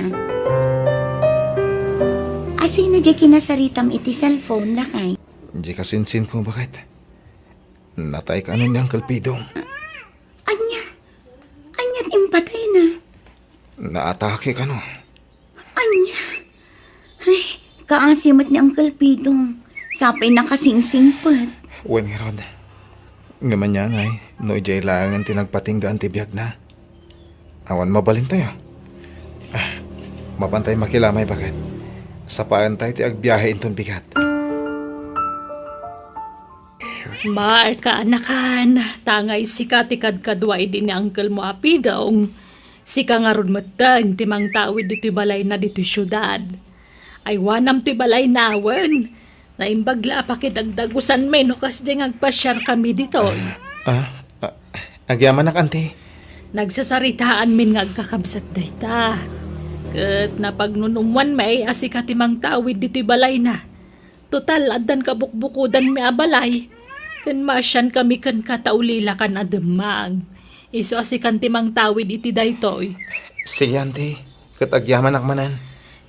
Asino di kinasaritam iti cellphone, lakay? Di ka sinsin ko, bakit? Natay ka ano ni Uncle Pidong. Anya't impatay na. Naatake ka no. Anya. Ay, kaasimot ni Uncle Pidong. Sapay na kasingsingpat. Wen nga rod. Ngaman niya ngay, no ijay langan tinagpatinggaan ti biyag na. Awan mabalin tayo. Mapantay makilamay, bakit? Sapaan tayo ti agbiyahe inton bigat. Marka anakan, tangay sika ti kadkadway din ni Uncle mo apidong. Sika nga ron matang timang tawid dito balay na dito syudad. Ay wanam ti balay nawen. Naimbagla pa kitagdagusan may no kas diyang agpasyar kami dito. Agyaman nak, ante. Nagsasaritaan min nga agkakabsat dayta. Kat napagnunumwan may asika timang tawid dito balay na. Total adan kabukbukudan may abalay. Kan masyan kami kan kataulila kan ademang. Iso asikan timang tawid iti daytoy. Sige, ante. Kat agyaman nak manan.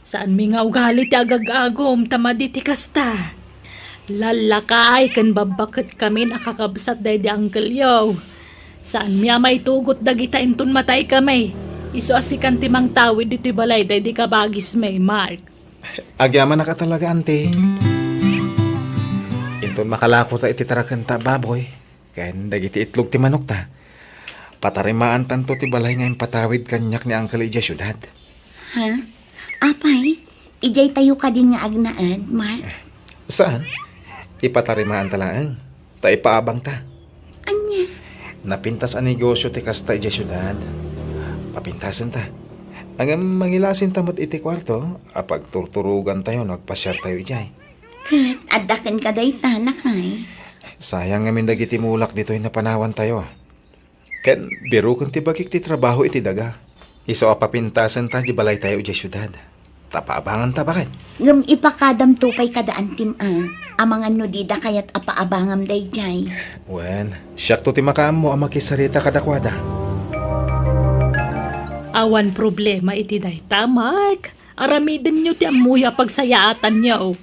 Saan mi nga ugali ti agag-agom tamadi ti kasta. Lalakay kan babakit kami nakakabsat day di Uncle Yo. Saan mi may tugot dagita inton matay kami. Iso asikan timang tawid iti balay day di kabagis may Mark. Agyaman na ka talaga, ante. Inton makalako ta iti tarakan ta baboy. Kain dagiti itlog ti manok ta. Patarimaan tanto ti balay ngayon patawid kanyak ni Uncle Ija syudad. Ha? Apay, ijay tayo ka din nga agnaad, Mark. Saan? Ipatarimaan talaan. Ta ipaabang ta. Anya? Napintas ang negosyo ti kasta ija syudad. Papintasan ta. Ang mangilasin tamot iti kwarto, apag turturugan tayo, nagpasyar tayo ijay. Kat, adakan ka day talakay. Sayang nga dagiti mulak dito'y napanawan tayo. Ken, biro kung ti bagik ti trabaho iti daga. Iso papintasan ta, di balay tayo ija syudad. Tapaabangan ta, bakit? Ngam ipakadam tupay kadaan tim amangan no dida kayat apaabangam day jay. Wen, siyak to ti makaam mo ang makisarita kadakwada. Awan problema iti dayta, Mark. Aramidin nyo ti amuya pagsayaatan nyo.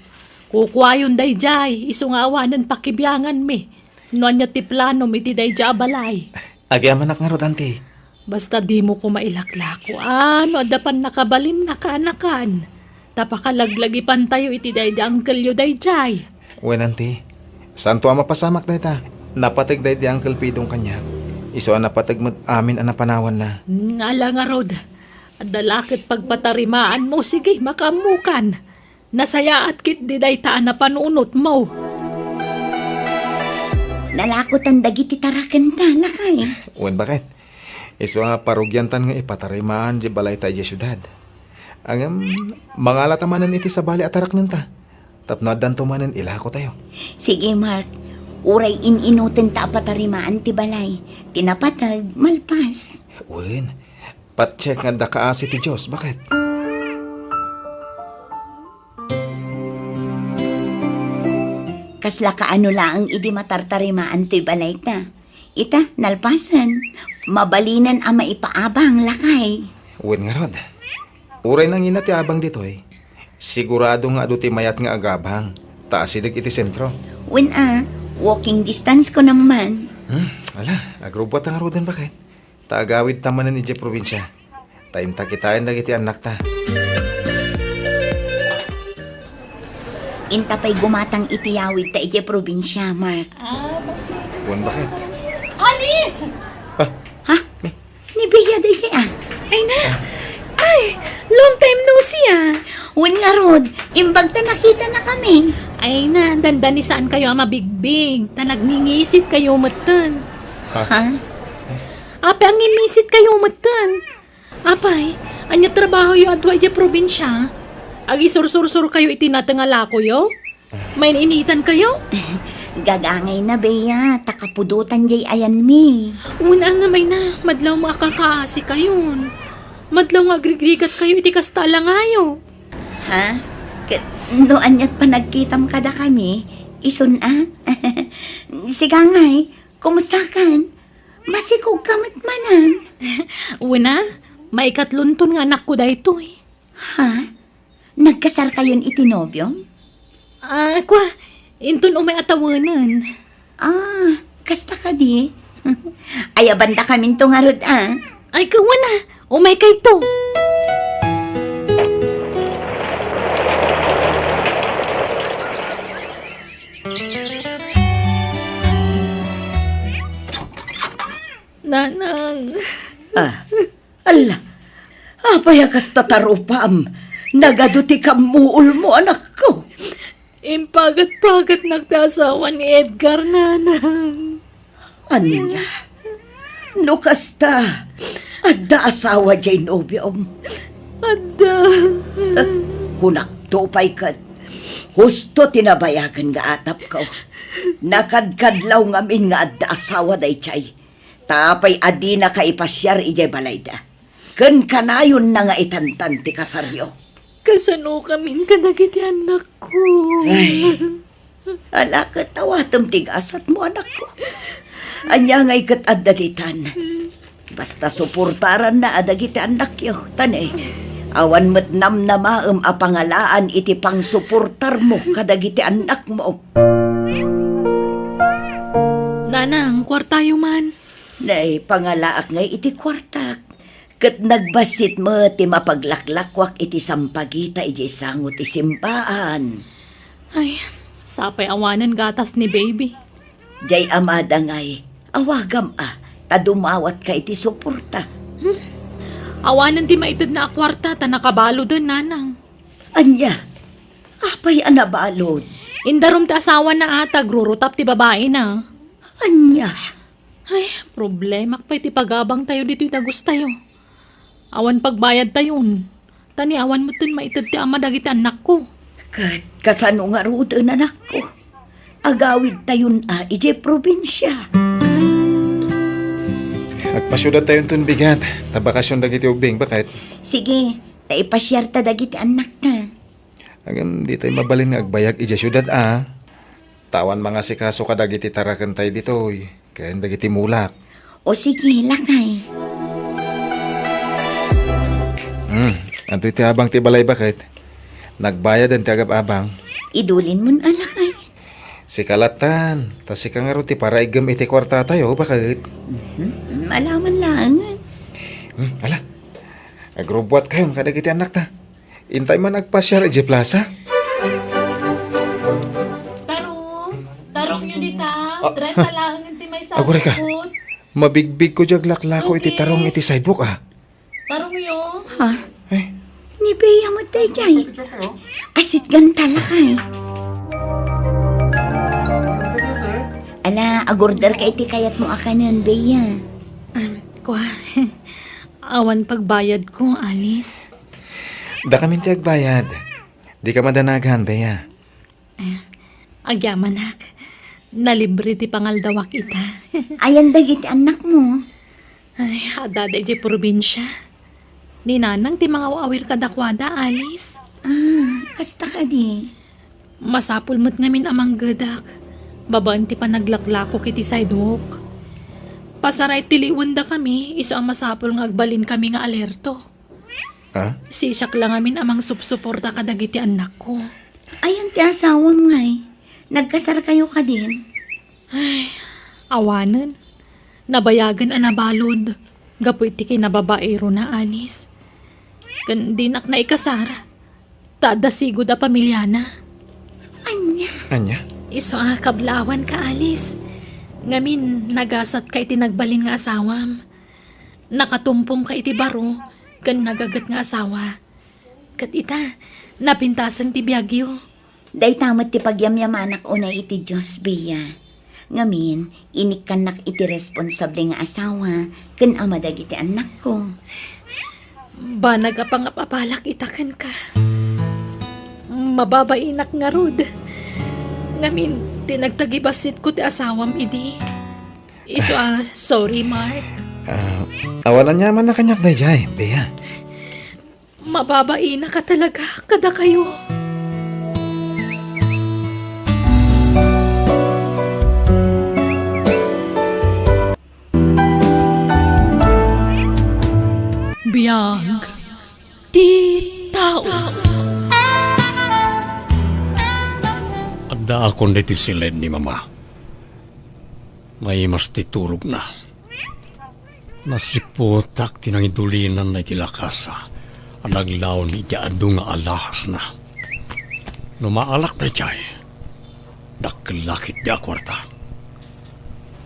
Kukwayon day jay, iso nga awanan pakibyangan mi. Noan niya ti plano mi ti day jay balay. Agyaman nak nga rodante. Basta di mo ko mailaklako. Ano, adapan nakabalin na kaanakan. Tapakalaglagi pan tayo iti day di Uncle Yo day jay. Wen, ante. Saan to ang mapasamak na ita? Napatig day di Uncle Pidong kanya. Iso ang napatig mo amin ang napanawan na. Ngala nga rod. Adalakit pagpatarimaan mo, sige, makamukan. Nasaya at kit di day taan na panunot mo. Nalakotan dagiti tarakan ta, lakay. Wen, bakit? Iso nga parugyantan nga ipatarimaan di balay tayo di syudad. Ang mga latamanan iti sa bali atarak nanta. Tapno adan tumanan ilako tayo. Sige, Mark. Uray ininutin ta apatarimaan ti balay. Tinapatag, malpas. Wen, patcheck nga dakaasi ti Diyos. Bakit? Kasla kaano laang idi matartarimaan ti balay ta. Ita, nalpasan. Mabalinan ang maipaabang, lakay. Wen nga rod. Uray nang ina ti abang dito eh. Sigurado nga adu ti mayat nga agabang. Taasidag iti sentro. When walking distance ko naman. Ala, agrubot ang rodan, bakit? Taagawid tamanan ni Diyay probinsya. Tainta-kitain lagi ti anak ta. Inta pa'y gumatang itiyawid ta iti probinsya, Mark. Wen, bakit? Alice! Ha? Long time no see ah. Wen nga rod, imbag ta nakita na kami. Ay na, dandani saan kayo mabigbig. Ta nagningisit kayo matan. Ha? Ape, ang imisit kayo matan. Apay, anya trabaho yung adwa di probinsya. Agi sur-sur-sur kayo itinatangala ko yo. May initan kayo? Gagangay na, Bea. Takapudutan jay ayan mi. Una nga may na, madlaw mo akakaasi kayon. Madlaw nga agrigrigat kayo iti kastala ngayo. Ha? Doon niya't pa nagkitam kada kami. Isun Siga ngay, kumusta kan? Masikog kamit manan. Una, may ikatlunton nga anak ko daytoy. Ha? Nagkasar kayon itinobyo? Kwa, inton umay atawanan. Kasta ka di. Ay, abanda kami to nga rod, Ay, kawana, umay kay to. Nanang. Ala, apaya kas tatarupam. Nagaduti ka muul mo, anak ko. Impagat-pagat nagtasawa ni Edgar, nanang. Anya, no kasta, adda asawa jay nobyom. Ada. Kunak tupay kat, husto tinabayagan nga atap ko. Nakadkadlaw ngamin nga adda asawa day chay. Tapay adi na kaipasyar ijay balayda. Ken kanayon na nga itantan ti kasaryo. Kasano kamin kadagiti anak ko. Ay, ala ka tawatom tigasat mo, anak ko. Anya ngay kat addagitan. Basta suportaran na adagiti anak yo. Tanay, awan mo't namnamaem a pangalaan iti pang suportar mo kadagiti anak mo. Nanang, kwartayo man. Nay, pangalaak ngay iti kwartak. Kat nagbasit mo ti mapaglaklakwak iti sampagita iti sangot isimpaan. Ay, sapay awanan gatas ni baby. Jay amada ngay, awagam tadumawat ka iti suporta. Awanan di maitid na akwarta, ta nakabalo dun, nanang. Anya, apay anabalod. Indarom ta asawa na ata, grurutap ti babae na. Anya, Ay, problema pa iti pagabang tayo dito itagus tayo. Awan pagbayad tayon. Tani awan mo tin maitid ti ama dagiti anak ko. kat kasano nga rudan anak ko. Agawid tayon ije probinsya. Agpasyudan tayo itong bigat. Tabakasyon dagiti ubing, bakit? Sige, taipasyar ta dagiti anak ta. Agam, di tayo mabalin nga agbayag ija syudad, Tawan mga sikaso ka dagiti tarakan tayo ditoy. Kaya dagiti mulak. O sige, lakay. Anto iti abang ti balay, bakit? Nagbayad ang ti agab-abang. Idulin mo na lakay. Si kalatan, tas si kangaro ti para igam iti kwarta tayo, bakit? Malaman lang. Ala, agrobwat kayo kadagiti anak ta. Intay man agpasyar ije plaza. Tarong nyo dita. Trenta lang ti may Agure ka. Mabigbig ko jaglaklako iti tarong iti sidewalk, Tarong yo. Ha? Eh, Ni Bea mo tayo jay. Asit ganta lakay. Ala, agorder ka iti kayat mo akanan, Bea. Kwa, awan pagbayad ko, Alice. da kami ti agbayad. Di ka madanaghan, Bea. Agyamanak. Nalibre ti pangaldawak ita. Ayan dagiti anak mo. Ay, adada ije probinsya. Ninanang ti mga waawir kadakwada, Alice. Kasta ka di. Masapul mo't ngamin amang gadak. Babaan ti panaglaklako kiti sidewalk. Pasaray tiliwan da kami, iso ang masapul nga agbalin kami nga alerto. Sisak lang amin amang supsuporta kadagiti anak ko. Ayan ti asawa mo ngay. Nagkasar kayo ka din. Awanan. Nabayagan anabalod. Gapoy ti kinababaero na, Alice. Kan dinak na ikasar. Tadasigod a pamilya na. Anya? Iso kablawan ka, Alice. Ngamin, nagasat ka iti nagbalin nga asawam. Nakatumpong ka iti baro, kan nagagat nga asawa. Kat ita, napintasan ti biyagyo. Day tamat ti pagyamyamanak unay iti Diyos, Bea. Ngamin, inikanak iti responsable nga asawa, kan amadag iti anak ko. Ba nagapangapapalak itakan ka. Mababainak nga rod. Ngamin, tinagtagibasit ko ti asawam idi. Iso sorry Mark. Awalan niya man na kanyak dayjay, Bea. Mababainak ka talaga, kada kayo. Biyag ti tao. Adda akong dito silid ni Mama. May mas titurog na. Nasiputak tinangidulinan na itilakasa. Anaglaw ni Diado nga alahas na. Numaalak na jay. Daklakit di akwarta.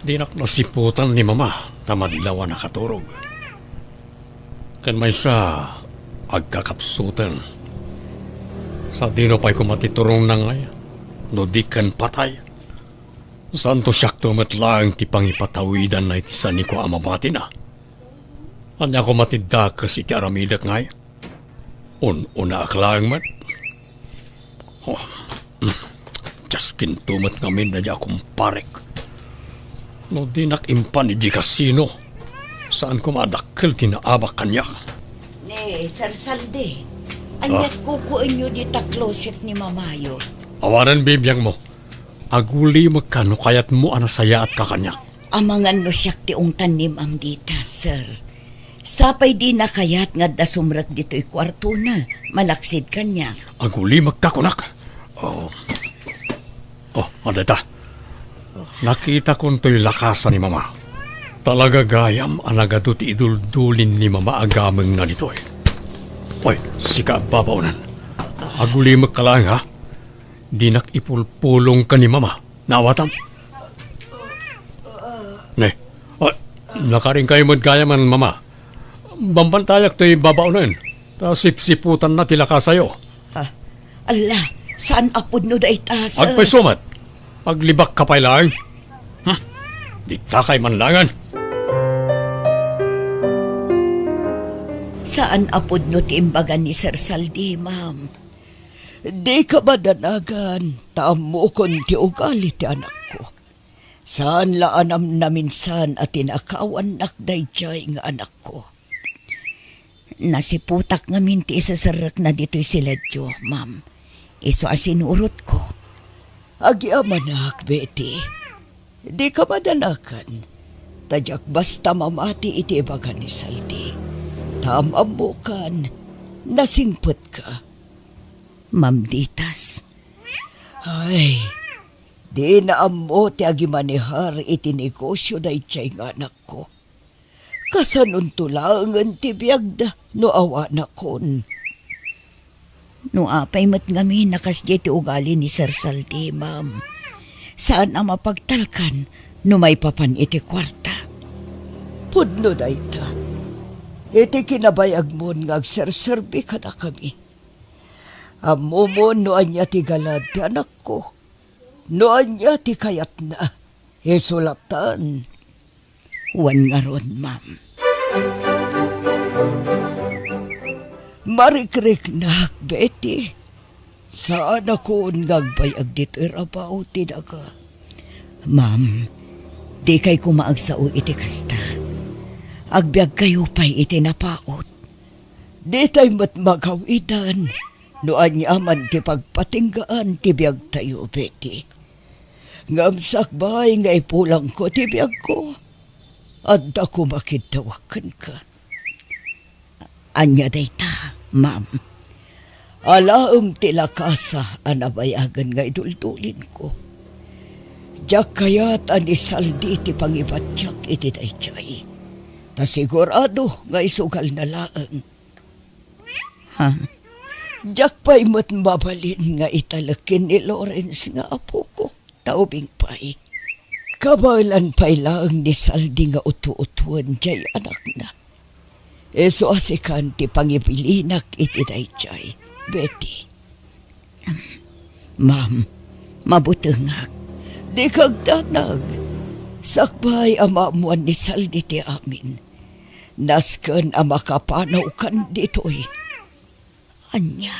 Dinak nasiputan ni Mama. Tamadlawan na katurog. Kan may sa agkakapsutan. Sa dino pa'y kumatiturong na ngay. No di kan patay. Santo siyakto matlang ti pangipatawidan na iti sani ko amamati na. Anya ko matidakas iti aramidak ngay. Una aklang mat. Oh, just kintumat ngamin na di akong parek. No di nakimpan iti kasino. Saan ko madakkel tinaabak kanya? Ne, Sir Salde. Anyat kukuin nyo di ta closet ni Mamayo. Awaran bibiyang mo. Aguli magkano kayat mo anasaya at kakanyak. Amangan no siyak ti tanim am dita, sir. Sapay di na kayat nga dasumrak dito'y kwarto na. Malaksid kanya. Aguli magkakunak. Adeta. Nakita ko to'y lakasan ni Mama. Talaga gayam anagado ti iduldulin ni Mama agameng na dito'y. Oy, sika babaunan. Aguli magkalang ha. Di nakipulpulong ka ni Mama. Nawatam. Ne, nakaring kayo magkayaman, Mama. Bambantayak to'y babaunan. Ta sipsiputan na tilaka sa'yo. Ala, saan apod no da itasa? Agpay sumat. Aglibak ka pa'y lang. Di takay manlangan. Saan apod no ti imbagan ni Sir Saldi, ma'am? Di ka madanagan, tamo kon ti ugali ti anak ko. Saan laanam na minsan at tinakawan nakday jay nga anak ko. Nasiputak nga minti isasarak na dito'y siledyo, ma'am. Iso asinurot ko. Agiamanak, Betty. Di ka madanagan. Tadyak basta mamati iti ibagan ni Saldi. Tamamukan, nasingput ka. Ma'am Ditas. Ay, di na amo ti agimanihar iti negosyo da itchay nga anak ko. Kasanun tulangan ti biyagda no awa na kon. No apay mat ngami nakasya ti ugali ni Sir Saldi, ma'am. Saan ang mapagtalkan no may papan iti kwarta? Pudno da ita. Iti kinabayag mo nga agserserbi ka na kami. Amo mo no anya ti galad ti anak ko. No anya ti kayat na. Isulatan. Wan nga ron, ma'am. Marikrik na, Betty. Saan ako ngagbayag dito irabaw ti daga? Ma'am, di kay kumaagsao iti kasta. Agbyag kayo pa'y iti napaot. Di tayo matmagawidan. No anyaman ti pagpatinggaan ti biyag tayo, Betty. Ngamsakbay nga ipulang ko ti biyag ko. At ako makitawakan ka. Anya dayta, ma'am. Alaam ti lakasa anabayagan nga idultulin ko. Diyak kayat anisaldi ti pangibatyak iti dayjay. Ta sigurado nga isugal na laang. Ha? Diyak pa'y matmabalin nga italakin ni Lawrence nga apo ko. Taubing pa'y. Kabalan pa'y laang ni Saldi nga utu-utuan jay anak na. Eso asikan ti pangibilinak iti dayjay, Betty. Ma'am, mabutengak. Di kag tanag. Sakbay amamuan ni Saldi ti amin. Nasken ang makapanaw kan dito'y. Anya.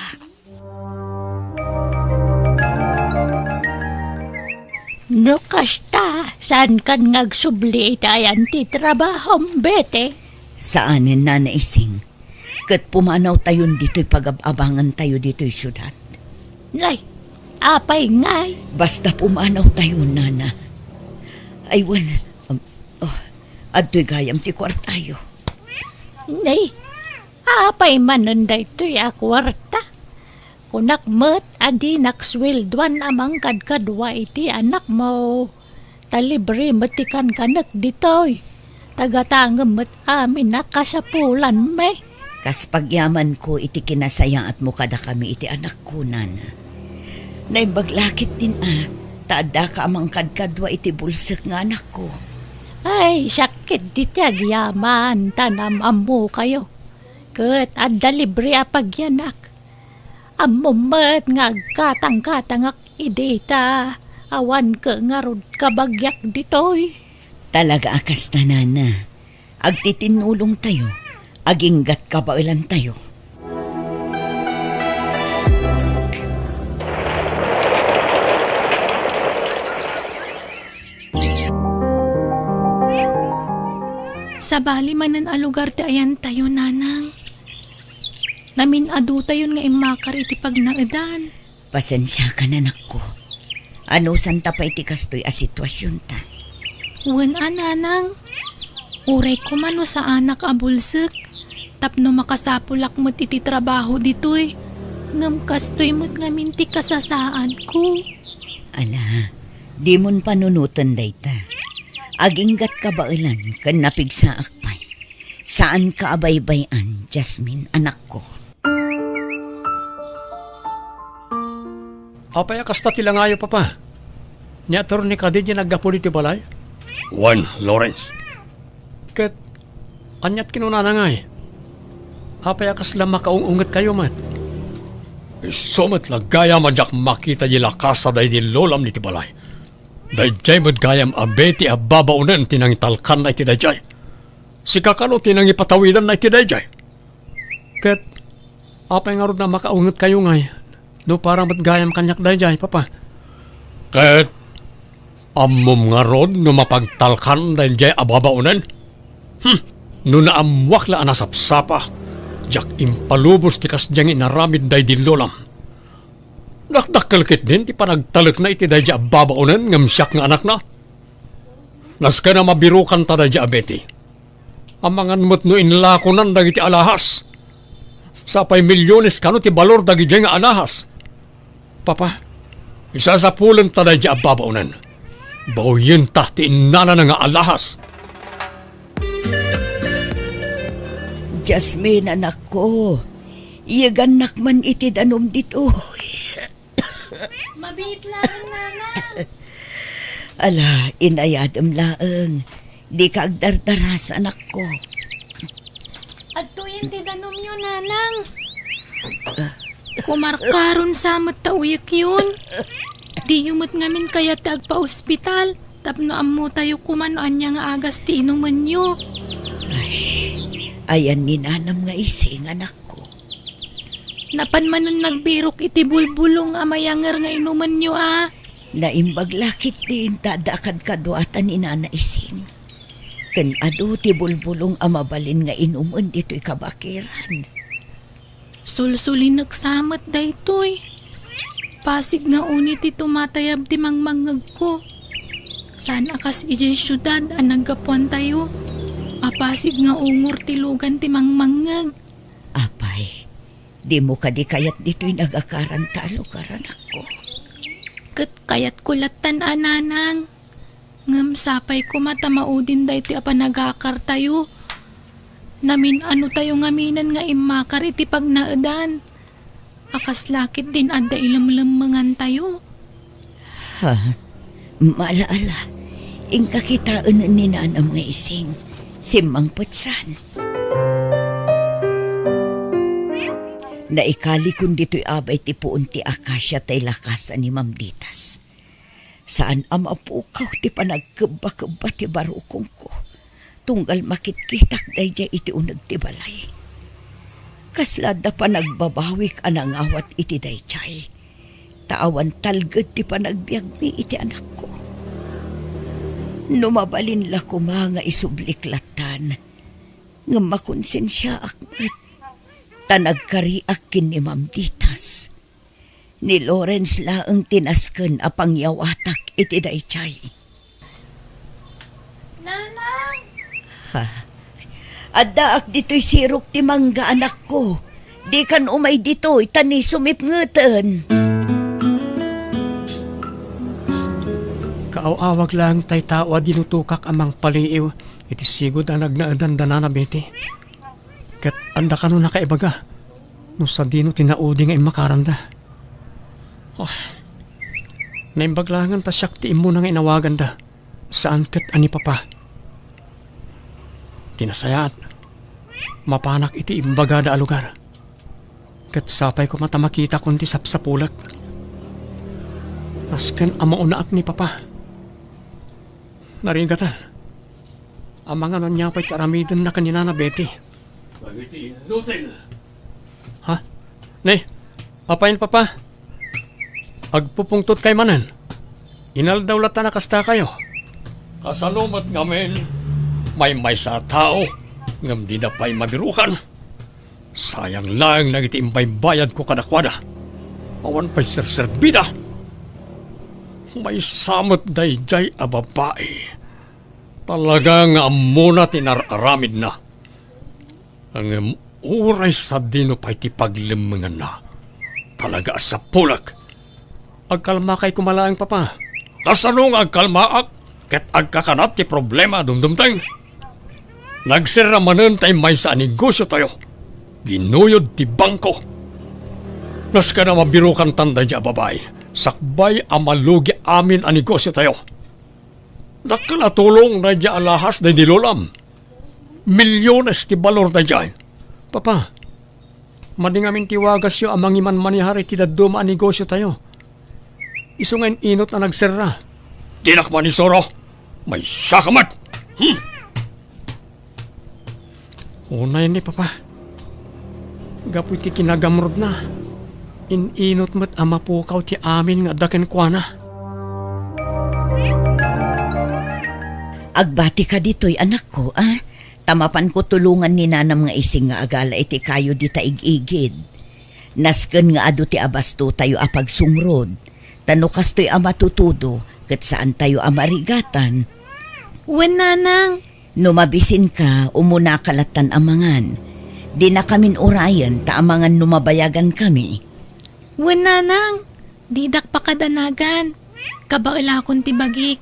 No kasta, saan kan ngagsubli itayan ti trabahom, Bete? Saanin na naising? Kat pumanaw tayon dito'y pag-abangan tayo dito'y syudad. Nay, apay ngay. Basta pumanaw tayo, nana. Aywan, adto'y gayam ti kwartayo. Nay, apay manunday to'y akwarta. Kunak met adi nakswildwan amang kadkadwa iti anak mo. Talibre metikan kanak ditoy. Tagatangem met amin nakasapulan me. Kas pagyaman ko iti kinasaya at mo kada kami iti anak ko, nana. Naimbaglakit din taada ka amang kadkadwa iti bulsak nga anak ko. Ay, sakit diti agyaman, tanam amu kayo. Ket adda libre apagyanak. Amumet nga katang-katangak ideta. Awan ke ngarod kabagyak ditoy. Talaga akas na, nana. Agtitinulong tayo. Aginggat kabailan tayo. Sa bali manan a lugar ti ayan tayo, nanang. Namin adu tayo nga imakar iti pagnaedan. Pasensya ka na, anak ko. Ano santa pa iti kastoy a sitwasyon ta? Wen nanang. Uray ko mano sa anak a bulsek. Tapno makasapulak mo't iti trabaho ditoy. Ngam kastoy mo't ngamin ti kasasaan ko. Ala, di mon panunutan dayta. Aginggat ka bailan kan napigsaak pay. Saan ka abaybayan, Jasmine, anak ko? Apay kasta tilangayo, papa. Niyator ni Kadidya naggapo iti balay? Juan Lawrence. Ket, anyat kinunana nga eh. Apay akas lang makaungungat kayo, mat. Isumat lang gaya madyak makita di lakasa day di lolam ni ti balay. Dayjay mo't gayam abeti ababaunan tinang talkan na iti dayjay. Si kakano tinang ipatawidan na iti dayjay. Ket, apay nga ron na makaungat kayo nga eh. No para mat gayam kanyak dayjay, papa. Ket, amom nga ron no mapagtalkan dayjay ababaunan. No naamwak la anasapsapa. Jak impalubos ti kasdyang inaramid day di lolam. Nakdakalkit din ti panagtalak na iti day di ababaunan ngam siyak nga anak na. Naska na mabirukan ta day di abeti. Amangan mo't no inlakonan dagi ti alahas. Sapay milyones kano ti balor dagi di nga alahas. Papa, isasapulan ta day di ababaunan. Bawin ta ti inana na nga alahas. Jasmine, anak ko. Iyagan man iti danom dito. Mabit lang, nanang. Ala, inayadam laeng. Di ka agdardaras, anak ko. At tuyin ti danom yun, nanang. Kumarkaron sa tauyik yun. Di yumot ngamin kaya ti agpa-ospital. Tapno ammo tayo kumanoan niya nga agas ti inuman nyo. Ayan ni nanam nga ising, anak ko. Napan man nun nagbirok iti bulbulong amayangar nga inuman nyo, Naimbaglakit din tadakad kaduatan ni nana ising. Ken adu ti bulbulong amabalin nga inuman dito'y kabakiran. Sulsulin nagsamat daytoy. Pasig nga unit ti tumatayab ti mangmangag ko. Saan akas ijay syudad ang naggapuan tayo. Apasig nga ungor ti lugan ti mangmangag. Apay, di mo ka di kayat dito'y nagakaran talo karanak ko. Ket kayat kulatan ananang. Ngem sapay ko matamaudin dayti apa nagakar tayo. Namin ano tayo ngaminan nga imakar iti pagnaedan. Akas lakit din adda ilamlemengan tayo. Ha? Maalaala, ingkakitaan ni nanam nga ising. Simang putsan. Naikali kun dito'y abay ti puon ti akasya tay lakasan ni Ma'am Ditas. Saan amapukaw ti panagkeba-keba ti barukong ko. Tunggal makitkitak day iti unag ti balay. Kaslada pa nagbabawik anang awat iti dayjay. Taawan talged ti panagbiag mi iti anak ko. Numabalin la ko mga isubliklatan. Nga makonsensya akmet. Tanagkariak kin ni Ma'am Ditas. Ni Lawrence laeng tinasken apang yawatak iti dayjay. Nanang! Addaak dito'y sirok ti mangga anak ko. Di kan umay dito'y tani sumipngeten. Kaaw-awag lang tay tao dinutukak amang paliiw. Iti sigod ang nagnaadan na beti. Kat anda ka no nakaibaga. No sa dino tinaudi nga imakaranda. Oh, naimbaglangan ta siyak ti imo na nga inawagan da. Saan kat ani papa? Tinasayat. Mapanak iti imbaga da alugar. Kat sapay ko mata makita kundi sapsapulag. Asken amaunaak ni papa. Naringatan. Ang mga nanyapay karamidan na kanina na beti. Ha? Nay, apayin papa. Agpupungtot kay manan. Inaldawlatan na kasta kayo. Kasalumat ngamen. May sa tao. Ngam di na pa'y mabirukan. Sayang lang nagitiimbay bayad ko kadakwada. Awan pa'y serserbida. May samot dayjay a babae. Talaga nga muna tinararamid na. Ang uray sa dino pa'y tipaglemengan na. Talaga sa pulak. Agkalma kay kumalaang papa. Kasanong agkalmaak. Ket agkakanat ti problema dumdumteng. Nagsiramanen tay may sa negosyo tayo. Ginuyod ti bangko. Nas ka na mabirukan tanda dya babay. Sakbay amalugi amin ang negosyo tayo. Nakalatulong na dya alahas na nilulam. Milyones ti balor na dyan. Papa, madingamin tiwagas yo amang iman manihari ti daduma ang negosyo tayo. Iso ngayon inot na nagsirra. Tinak man ni Soro, may sakamat. Unay ni Papa. Gapoy ti kinagamrod na. Inot mo't amapukaw ti amin nga daken kwa na. Agbati ka dito'y anak ko, ah? Tamapan ko tulungan ni nanam nga ising nga agala iti kayo di taig-igid. Nasken nga adu ti abasto tayo apag sungrod. Tanukas to'y amatutudo, kat saan tayo amarigatan. Wen nanang! Numabisin ka, umuna kalatan amangan. Di na kamin urayan, ta amangan numabayagan kami. Wen nanang! Didak pa kadanagan. Kabaila akong tibagik.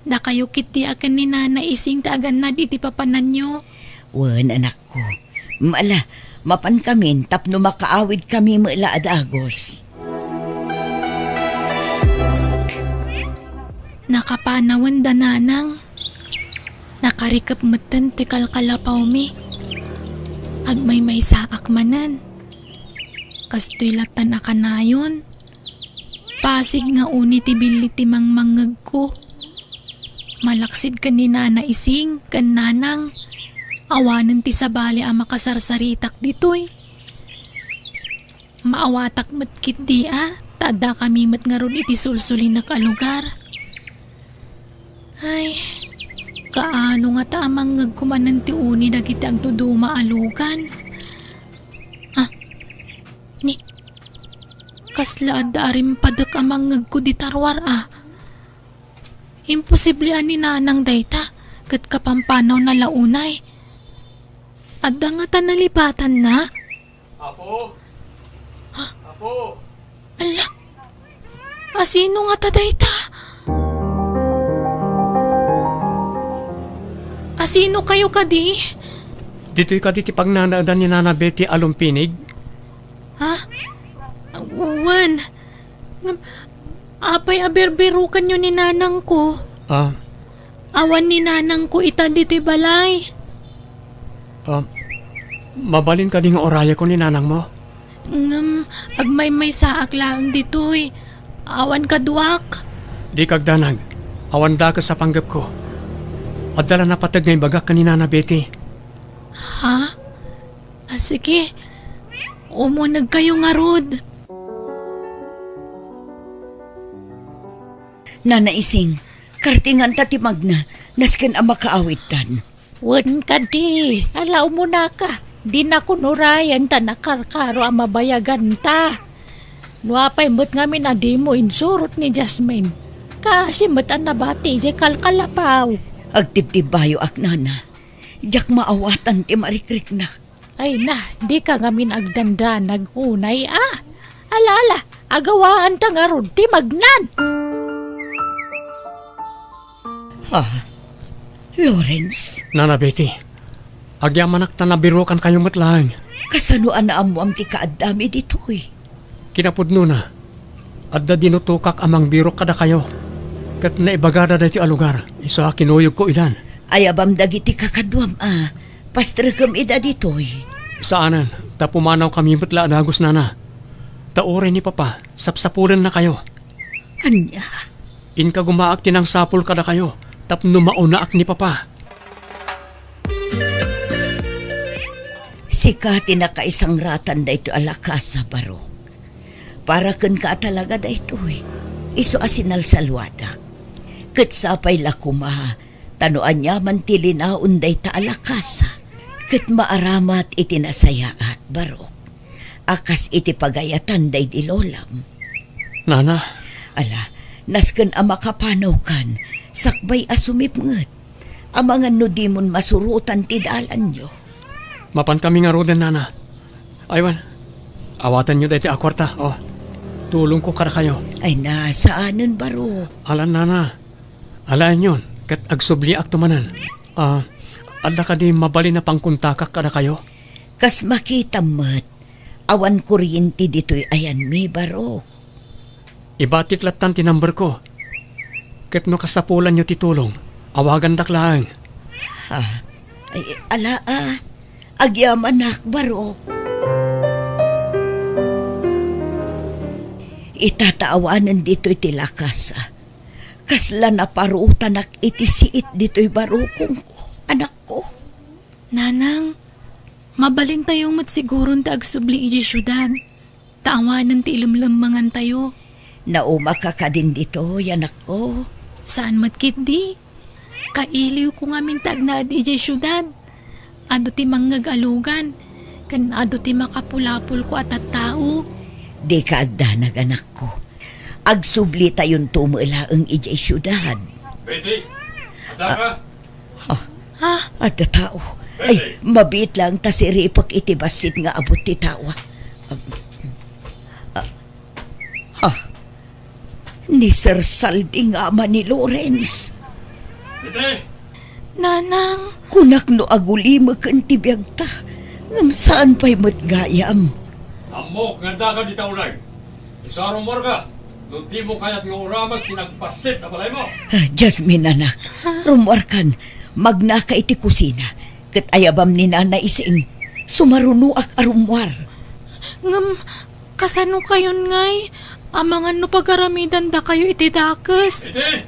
Da kayo kiti akan ni nana ising taagan na di ti papanan nyo. Wen anak ko, maala, mapan kamin tapno makaawid kami maila adagos. Nakapanawan da nanang. Nakarikap matan ti kalkalapaw mi. Agmay sa akmanan. Kastoy latan akanayon. Pasig nga uni ti bili ti mangmangag ko. Malaksid ka ni nana ising, kan nanang. Awanan ti sabali ang makasarsaritak ditoy. Maawatak matkit di tada kami mat nga ron iti sulsulin na kalugar. Ay, kaano nga tamang ngagkumanan ti uni dagiti agduduma alugan. Kasla adda arim padak amang ngagko di tarwar Imposible ani nanang dayta, kat kapampanaw na launay. Adda nga tanalipatan na. Apo? Apo? Ala, asino nga ta dayta? Asino kayo kadi? Dito'y kaditi pagnanaadan ni Nana Betty alumpinig. Wan, apay aberberukan nyo ni nanang ko. Awan ni nanang ko ita dito'y balay. Mabalin ka di nga oraya ko ni nanang mo? Agmay saak lang ditoy. Awan kaduak. Di kagdanag. Awan da ka sa panggap ko. At dala na patag ngay bagak kanina na Betty. Ha? Sige. Umunag kayo nga rod. Nanaising, kartingan tatimag na, nasken ang makaawitan. Wan ka di. Alaw mo na ka. Di na kunurayan ta nakarkaro ang mabayagan ta. Nuapay mo't nga na di mo insurot ni Jasmine. Kasi mo't ang nabati di kalkalapaw. Agtibtib bayo ak nana. Jak maawatan ti marikrik na. Ay na, di ka ngamin agdanda nagunay Alala, agawaan ta nga rod ti magnan. Ha? Lawrence, Nana Betty, agyamanak ta nabirukan kayo matlang. kasanuan na amo ang ti kaadami ditoy. Kinapudno na. Adda dinutukak amang birok kada kayo. Kat naibagada da iti alugar. Isa kinuyog ko ilan. Ayabam dagiti kakadwam Pastragam ida ditoy. Saanan, ta pumanaw kami matla dagos nana. Taore ni Papa, sapsapulan na kayo. Anya, Inka gumaak tinang sapul kada kayo. Tapno maunaak ni Papa. sikati na kaisang ratan da ito alakas sa barok. Para kun ka talaga da itoy. Iso asinal sa luwadak. Kat sapay lakuma, tanuan niya mantilinaon da ita alakasa. Kat maaramat itinasayaat barok. Akas iti pagayatan da iti lolam. Nana, Ala, nasken ang makapanaw kan, sakbay asumip nget. Amangan no di mon masurutan ti dalan nyo. mapan kami nga roden nana. Aywan, awatan nyo dati akwarta. Oh, tulong ko kada kayo. Ay na, saanan baro? Alan nana, alaan yun. Kat agsubli ak tumanan. Adda ka di mabali na pangkuntakak kada kayo. Kas makita mat, awan kuryente dito'y ayan mi baro. Ibatik latan ti number ko. Kat no kasapulan nyo titulong, awagan daklang. Ha? Ay, ala agyamanak baro. Itataawanan dito'y tilakas Kasla na parutanak iti siit dito'y barukong ko, anak ko. Nanang, mabalin tayo sigurong ta agsubli iji syudad. Taawanan ti ilamlamangan tayo. Nauma ka din dito, yanak ko. Saan matkit di? Kailiw ko ngamin tagna iji syudad. Ado ti manggagalugan. Kan ado ti makapulapul ko at tao. Di ka agdanag, anak ko. Agsubli tayon tumula ang ijay syudad. Betty, ada ka? At tao. Ay, mabit lang ta si Ripak itibasit nga abot ti tawa. Ni Sir Saldi nga ama ni Lawrence. Betty! Nanang, Kunak no agulima kan tibiyag ta. Ngam saan pa'y matgayam. Amok nga daga di taunay. Isarong morga. Nung di mo kaya't nga uramag pinagpasit na balay mo. Jasmine anak, rumwarkan, magnaka iti kusina. Kat ayabam ni Nana ising, sumarunuak arumwar. ngam, kasano kayon ngay? Amangan no pagaramidan da kayo iti dakes. Betty!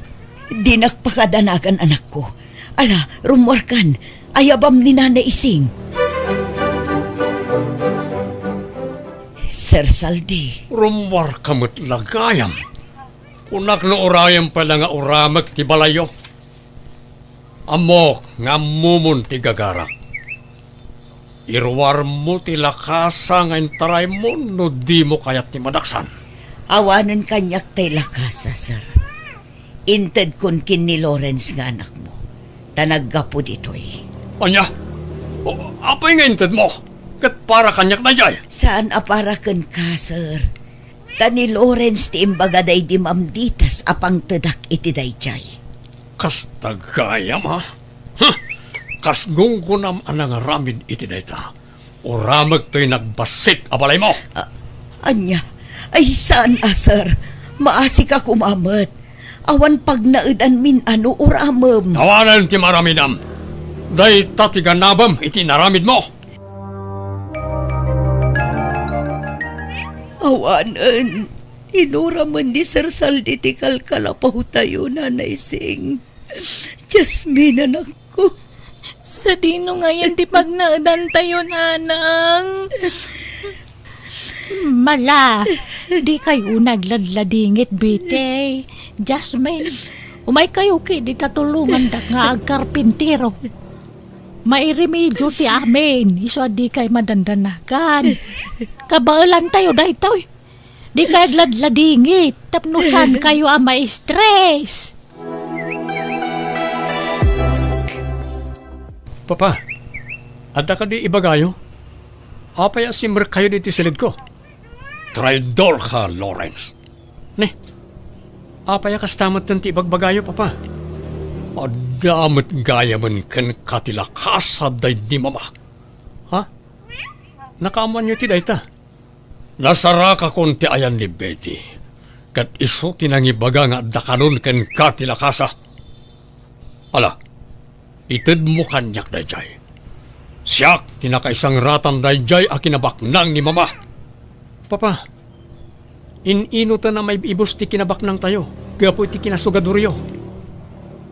Dinak pakadanagan anak ko. Ala, rumwarkan, ayabam ni Nana ising. Sir Saldi, Rumwar kamot lagayam. Kunak no orayam pala nga uramag ti balayo. Amok nga mumun ti gagarak. Irwar mo ti lakasa nga intaray mo no di mo kayat ti madaksan. awanan kanyak tay lakasa, sir. Inted kun kin ni Lawrence nga anak mo. Tanaggapo ditoy. Anya? O, apay nga inted mo? Kat para kanyak na jay. Saan aparaken ka, sir? Tani Lawrence ti imbagaday di mamditas apang tedak iti dayjay. Kas tagayam ha? Huh? Kas gungkunam anang ramid iti dayta. Uramag to'y nagbasit abalay mo. Anya, ay saan sir? Maasi ka kumamat. Awan pag naudan min ano uramam. Tawanan ti maramidam. Day tatiganabam iti naramid mo. Awanan, inura man di sersal di tikal kalapaw tayo na naising. Jasmine anak ko. Sa dino ngayon di pagnaadan tayo, nanang. Mala, di kayo nagladladingit, bite. Jasmine, umay kayo di tatulungan dak nga agkarpintero. Mairemedyo ti amin, iso di kay madandanagan. Kabaalan tayo dahito. Di kay agladladingit, tapnusan kayo ang ma-stress. Papa, adda ka di ibagayo? Apaya simmer kayo dito silid ko. Traidor ka, Lawrence. Ne, apaya kastamat ng ti ibagbagayo, Papa. Adamat gaya man kan katilakasad day di mama. Ha? Nakaaman nyo ti dayta. Nasara ka konti ayan ni Betty. Kat iso tinangibaga nga dakanon kan katilakasa. Ala, ited mo kanyak dayjay. Siyak tinakaisang ratan dayjay a kinabaknang ni mama. Papa, ininutan na may ibos ti kinabaknang tayo. Gapo ti kinasugaduryo.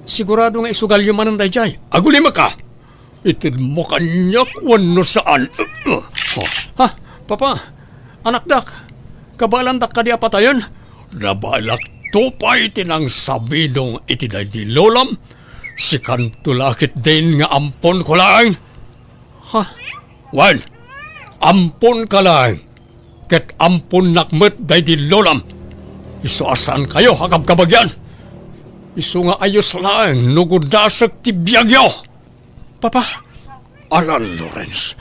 Sigurado nga isugalyo man ang dayjay. Agulima ka! Ited mo kanyak wano saan. Ha, Papa, anak dak, kabalan dak ka di apatayon? Nabalak tupay tinang sabidong itiday di lolam. Si kantulakit din nga ampon ko lang. Ha? Wan, ampon ka lang. Ket ampon nakmet day di lolam. Iso asan kayo hakab kabagyan? Iso nga ayos lang nugudasak ti biyagyo. Papa, alan Lawrence.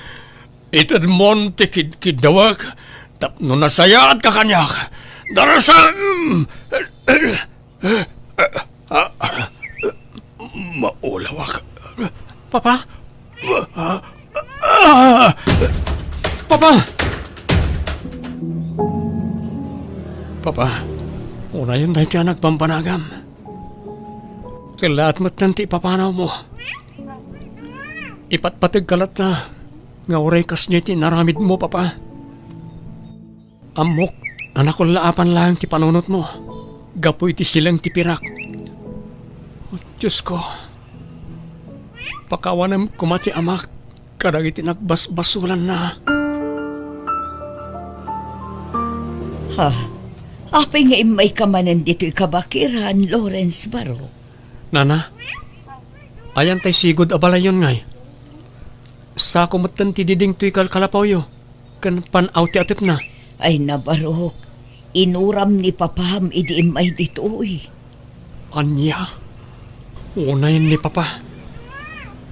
Itad mon ti kidawag. Tapno nasayat ka kanyak. Darasan! Maulawak. Papa? Papa! Papa, una yun dahil siya nagpampanagam. Kailaat mo't nanti papanaw mo. Ipatpatag kalat na nga oray kas niya naramid mo, Papa. Amok, anak ko laapan lang ti panunot mo. Gapoy ti silang ti pirak. Oh, Diyos ko. Pakawanam kumati amak, kadagiti nagbasbasulan na. Ha? Apay nga imay kamanan dito ikabakiran, Lawrence Baro. Nana, ayan tay sigod abalayon ngay. Sa kumatan ti diding tuy kalkalapaw yo. Kan panaw ti atip na. Ay nabarok, inuram ni papam idi imay dito uy. Anya, unayan ni Papa.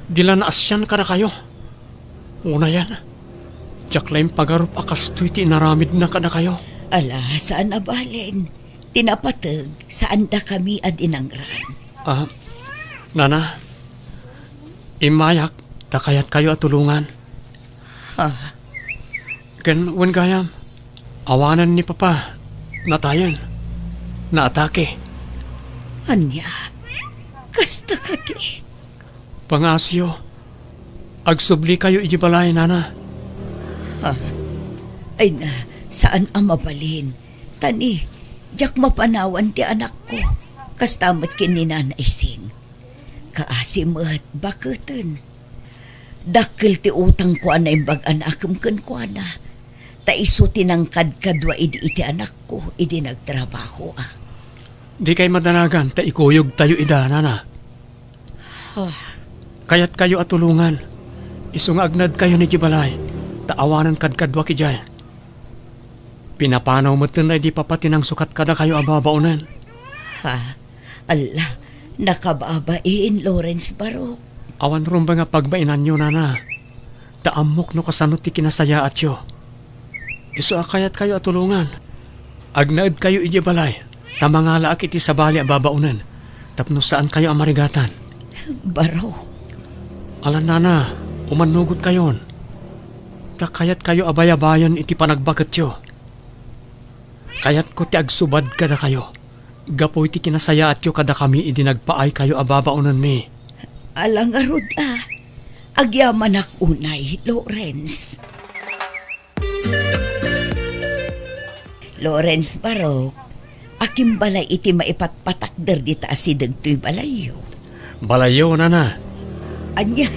Dila na asyan ka na kayo. Unayan, jaklaim pagarup akas tuy ti naramid na ka na kayo. Ala, saan abalin? Tinapatag, saan da kami adinangran? Nana, imayak, takayat kayo at tulungan. Ha? Ken wen gayam, awanan ni Papa, natayan, naatake. Anya, kasta ka di. Pangasyo, agsubli kayo ijibalay, Nana. Ay na, saan ang mabalin? Tani, jak mapanawan ti anak ko. Kastamat kininanaising. Kaasimat, bakutan. Dakil ti utang ko na imbag anakam kan ko na. Ta iso tinangkad kadwa idi iti anak ko, idi nagtrabaho ah. Di kay madanagan, ta ikuyog tayo ida, Nana. Kayat kayo at tulungan. Isungagnad kayo ni Jibalay. Taawanan kadkadwa ki Jay. Pinapanaw mo na di papatinang sukat kada kayo ababaunan. Ha? Allah, nakababain Lawrence Baro. Awan rumba nga pagbainan nyo, Nana. Taamok no kasanot ti kinasaya at yo. Iso akayat kayo at tulungan. Agnaad kayo ijibalay. Tamangala ak iti sabali ababaunan. Tapno saan kayo amarigatan. Baro. Alan, Nana, umanugot kayon. Takayat kayo abayabayan iti panagbagat yo. Kayat ko ti agsubad kada kayo. Gapoy ti kinasaya at yo kada kami idi nagpaay kayo ababaunan mi. Alang arod ah. Agyaman ak unay, Lawrence. Lawrence Barok, akim balay iti maipatpatakder di taas si dagtoy balayo. Balayo, nana. Anya,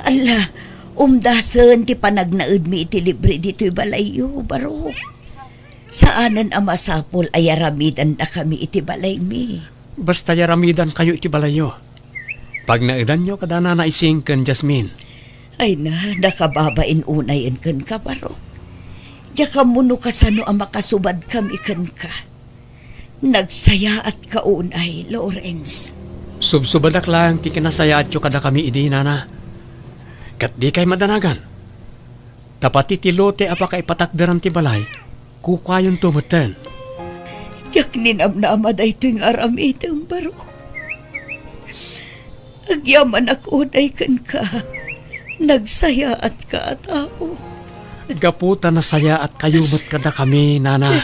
ala, umdasan ti panagnaud mi iti libre dito'y balayo, Barok. Saanan ang masapol ay aramidan na kami iti balay mi. Basta yaramidan kayo iti balayo. Pag naidan nyo kada na naising kan Jasmine. Ay na, nakababain unayan kan ka, Barok. Diya ka muno kasano ang makasubad kami kan ka. Nagsaya at kaunay, Lawrence. Subsubadak lang ti kinasayaat yo kada kami idi, nana. Kat di kay madanagan. Tapati ti lote apaka ipatakdaran ti balay, kukayon tumuten. Diyak ninamnamad ay ito'y aramidang, Barok. Agyaman ako unay kan ka. Nagsaya at ka tao. Gaputa na saya at kayumot kada kami, nana.